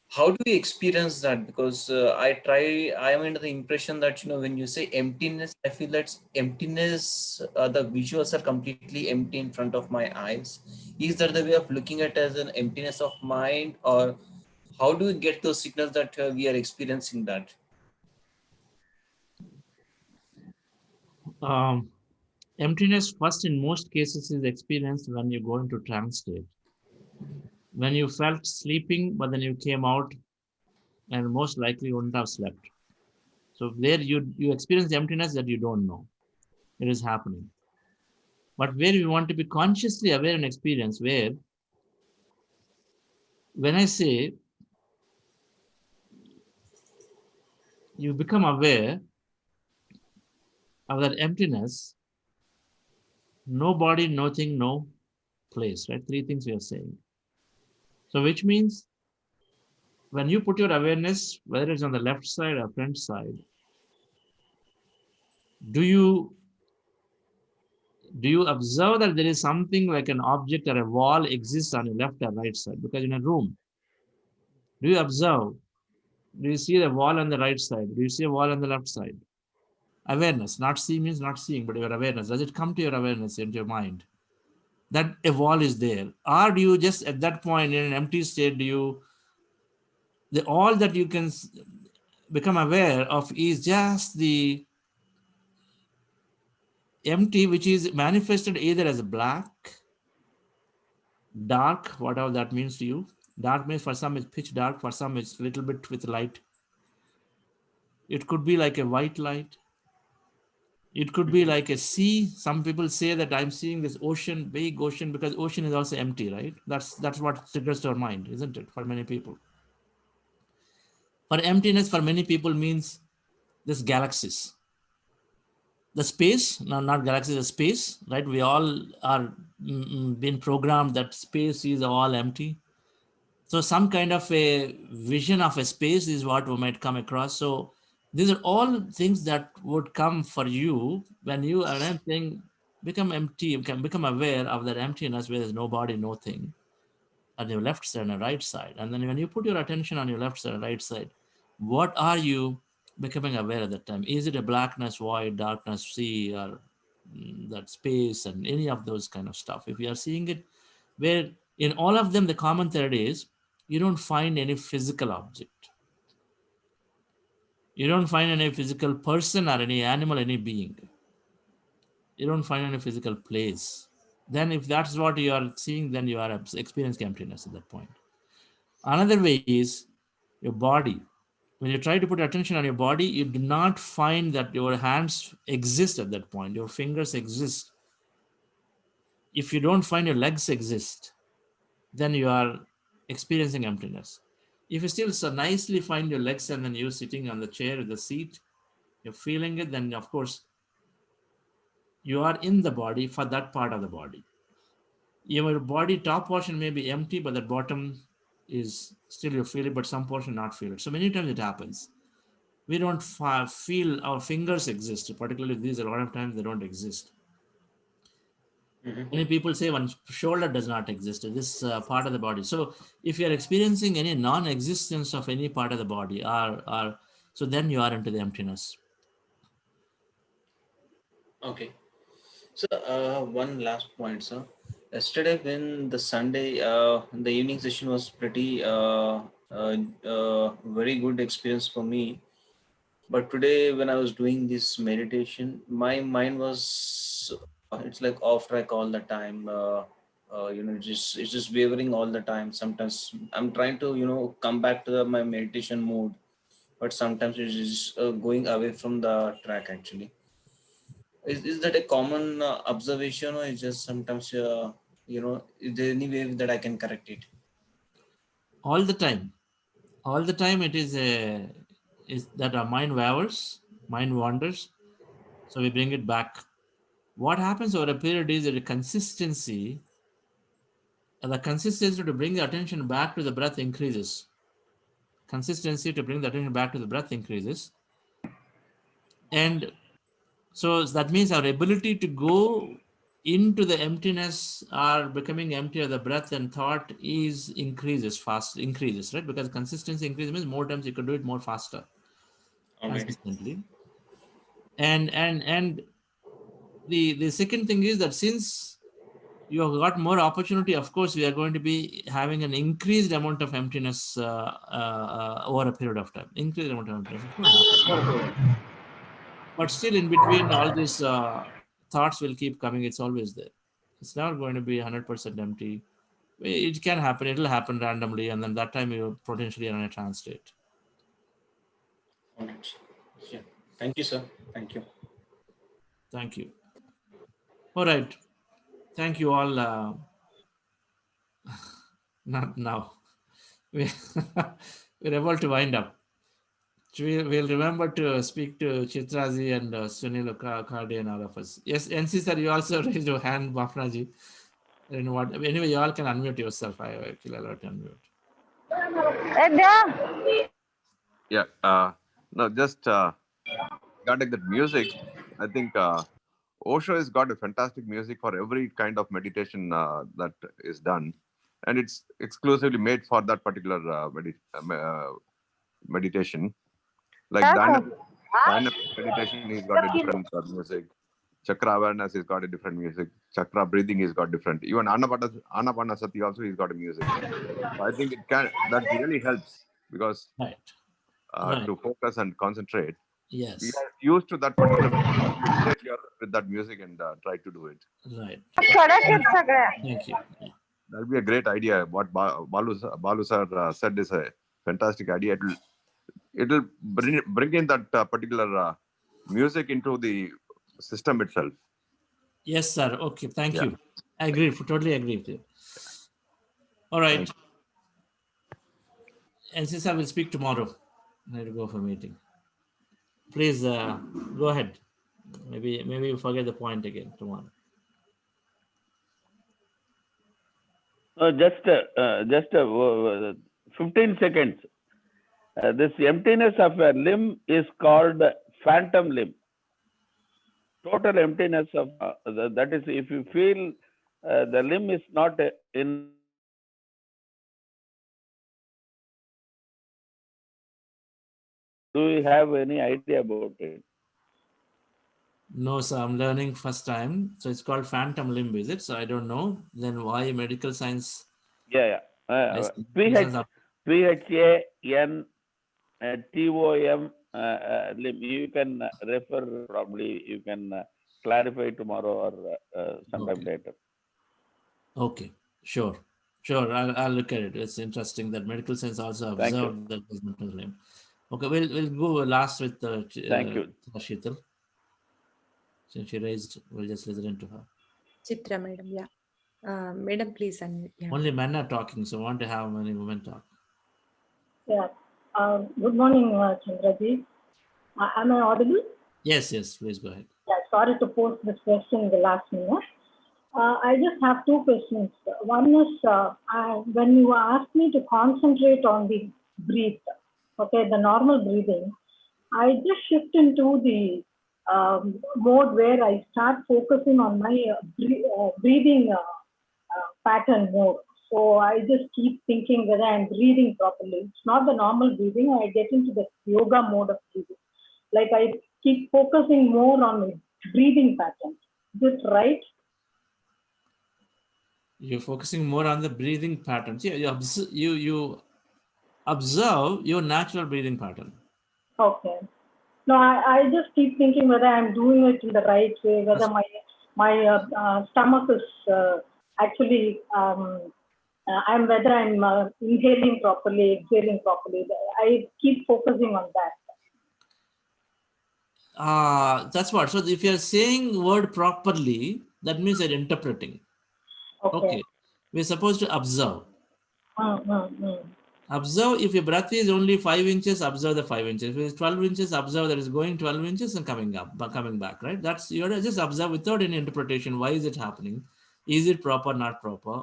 How do we experience that? Because I am under the impression that, when you say emptiness, I feel that emptiness, the visuals are completely empty in front of my eyes. Is that the way of looking at it as an emptiness of mind, or how do we get those signals that we are experiencing that? Emptiness first in most cases is experienced when you go into trance state. When you felt sleeping, but then you came out and most likely you wouldn't have slept. So there you experience the emptiness that you don't know. It is happening. but where we want to be consciously aware and experience, where when I say you become aware of that emptiness, no body, no thing, no place, right? Three things we are saying. So which means when you put your awareness, whether it's on the left side or front side, do you observe that there is something like an object or a wall exists on your left or right side? Because in a room, do you observe? Do you see the wall on the right side? Do you see a wall on the left side? Awareness. Not seeing means not seeing, but your awareness. Does it come to your awareness, into your mind, that a wall is there? Or do you just at that point in an empty state, do you, all that you can become aware of is just the empty, which is manifested either as black, dark, whatever that means to you. Dark means for some it's pitch dark, for some it's a little bit with light. It could be like a white light. It could be like a sea. Some people say that I'm seeing this ocean, big ocean, because ocean is also empty, right? That's what triggers to our mind, isn't it? For many people. For emptiness, for many people means this galaxies. The space, no, not galaxy, the space, right? We all are been programmed that space is all empty. So some kind of a vision of a space is what we might come across. So these are all things that would come for you when you are saying become empty, you can become aware of that emptiness where there's no body, no thing, on your left side and the right side. And then when you put your attention on your left side and right side, what are you becoming aware at that time? Is it a blackness, void, darkness, sea, or that space, and any of those kind of stuff? If you are seeing it, where in all of them the common thread is you don't find any physical object. You don't find any physical person or any animal, any being. You don't find any physical place. Then if that's what you are seeing, then you are experiencing emptiness at that point. Another way is your body. When you try to put attention on your body, you do not find that your hands exist at that point. Your fingers exist. If you don't find your legs exist, then you are experiencing emptiness. If you still so nicely find your legs and then you're sitting on the chair, the seat, you're feeling it, then of course you are in the body for that part of the body. Your body top portion may be empty, but the bottom is still you feel it, but some portion not feel it. So many times it happens. We don't feel our fingers exist, particularly these a lot of times they don't exist. Many people say one shoulder does not exist, this part of the body. So if you are experiencing any non-existence of any part of the body, so then you are into the emptiness. Okay. So one last point, sir. Yesterday, when the Sunday, the evening session was pretty very good experience for me. But today, when I was doing this meditation, my mind was it's like off track all the time. It's just wavering all the time. Sometimes I'm trying to come back to my meditation mode, but sometimes it's just going away from the track actually. Is that a common observation, or is just sometimes is there any way that I can correct it? All the time it is that our mind wanders, so we bring it back. What happens over a period is that the consistency to bring the attention back to the breath increases. Consistency to bring the attention back to the breath increases, and so that means our ability to go into the emptiness or becoming empty of the breath and thought increases, right? Because consistency increases means more times you can do it more faster, consistently. And the second thing is that since you have got more opportunity, of course we are going to be having an increased amount of emptiness over a period of time. Increased amount of emptiness. It's going to happen. But still in between all these thoughts will keep coming. It's always there. It's not going to be 100% empty. It can happen. It'll happen randomly, and then that time you potentially are in a trance state. All right. Yeah. Thank you, sir. Thank you. Thank you. All right. Thank you all. Not now. We're about to wind up. We'll remember to speak to Chitraji and Sunil Karde and all of us. Yes, NC sir, you also raised your hand, Bafnaji. And what? Anyway, you all can unmute yourself. I feel allowed to unmute. Yeah. No, just regarding that music, I think Osho has got a fantastic music for every kind of meditation that is done, and it's exclusively made for that particular meditation. Like dynamic meditation, he's got a different music. Chakra awareness, he's got a different music. Chakra breathing, he's got different. Even Anapanasati also, he's got a music. So I think that really helps because to focus and concentrate. Yes. We are used to that particular immediately with that music and try to do it. Right. Thank you. That'll be a great idea. What Balu sir said is a fantastic idea. It'll bring in that particular music into the system itself. Yes, sir. Okay. Thank you. I agree. Totally agree with you. All right. And since I will speak tomorrow, I have to go for a meeting. Please go ahead. Maybe you forget the point again tomorrow. Just 15 seconds. This emptiness of a limb is called phantom limb. Total emptiness of that is, if you feel the limb is not in. Do you have any idea about it? No, sir. I'm learning first time. So it's called phantom limb, is it? So I don't know. Then why medical science? Yeah. PHANTOM limb. You can refer, probably you can clarify tomorrow or sometime later. Okay, sure. I'll look at it. It's interesting that medical science also observed that there's mental limb. Okay, we'll go last with Thank you. Sheetal. Since she raised, we'll just listen to her. Chitra madam, yeah. Madam, please unmute. Yeah. Only men are talking, so I want to have many women talk. Yeah. Good morning, Chandraji. Am I audible? Yes, please go ahead. Yeah, sorry to post this question in the last minute. I just have two questions. One is, when you asked me to concentrate on the breath, okay, the normal breathing, I just shift into the mode where I start focusing on my breathing pattern more. So I just keep thinking whether I'm breathing properly. It's not the normal breathing. I get into the yoga mode of breathing. Like I keep focusing more on the breathing pattern. Is this right? You're focusing more on the breathing patterns. Yeah, you observe your natural breathing pattern. Okay. No, I just keep thinking whether I'm doing it in the right way, whether my stomach is actually, whether I'm inhaling properly, exhaling properly. I keep focusing on that. That's what. So if you're saying word properly, that means you're interpreting. Okay. We're supposed to observe. Observe. If your breath is only 5 inches, observe the 5 inches. If it's 12 inches, observe that it's going 12 inches and coming back, right? That's, you just observe without any interpretation. Why is it happening? Is it proper, not proper?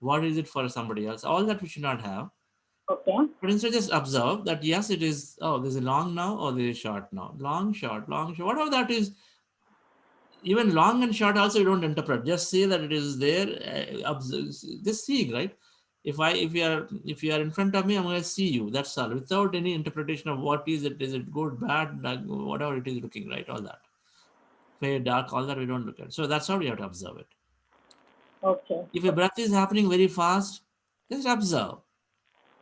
What is it for somebody else? All that we should not have. Okay. But instead just observe that, yes, it is, there's a long now or there is short now. Long, short, whatever that is. Even long and short also you don't interpret. Just say that it is there. Observe, just seeing, right? If you are in front of me, I'm going to see you. That's all. Without any interpretation of what is it? Is it good, bad, whatever it is looking, right? All that. Fair, dark, all that we don't look at. So that's how we have to observe it. Okay. If your breath is happening very fast, just observe.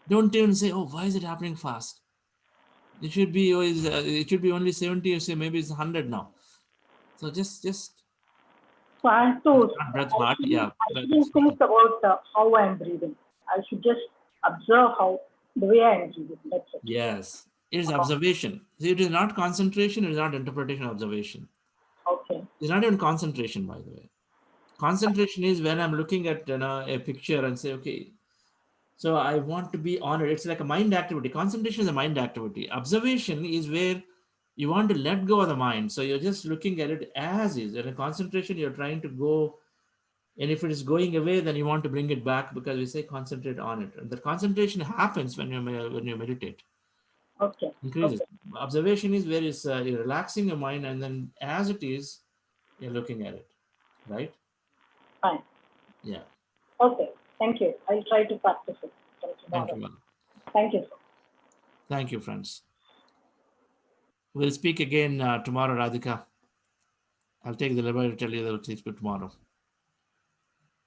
Don't even say, why is it happening fast? It should be only 70, you say maybe it's 100 now. So just so I have to breath hard. Yeah. I shouldn't think about how I'm breathing. I should just observe the way I'm breathing. That's it. Yes. It is observation. See, it is not concentration, it is not interpretation, observation. Okay. It's not even concentration, by the way. Concentration is when I'm looking at a picture and say, okay, so I want to be on it. It's like a mind activity. Concentration is a mind activity. Observation is where you want to let go of the mind. So you're just looking at it as is. And in concentration, you're trying to go, and if it is going away, then you want to bring it back, because we say concentrate on it. And the concentration happens when you meditate. Okay. Increases. Okay. Observation is where you're relaxing your mind, and then as it is, you're looking at it, right? Fine. Yeah. Okay. Thank you. I'll try to practice it tomorrow. Thank you. Thank you. Thank you, friends. We'll speak again tomorrow, Radhika. I'll take the liberty to tell you that we'll speak tomorrow.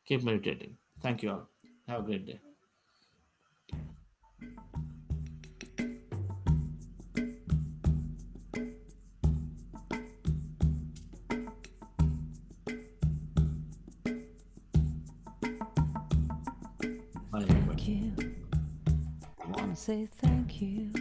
Keep meditating. Thank you all. Have a great day. Bye, everybody. I want to say thank you.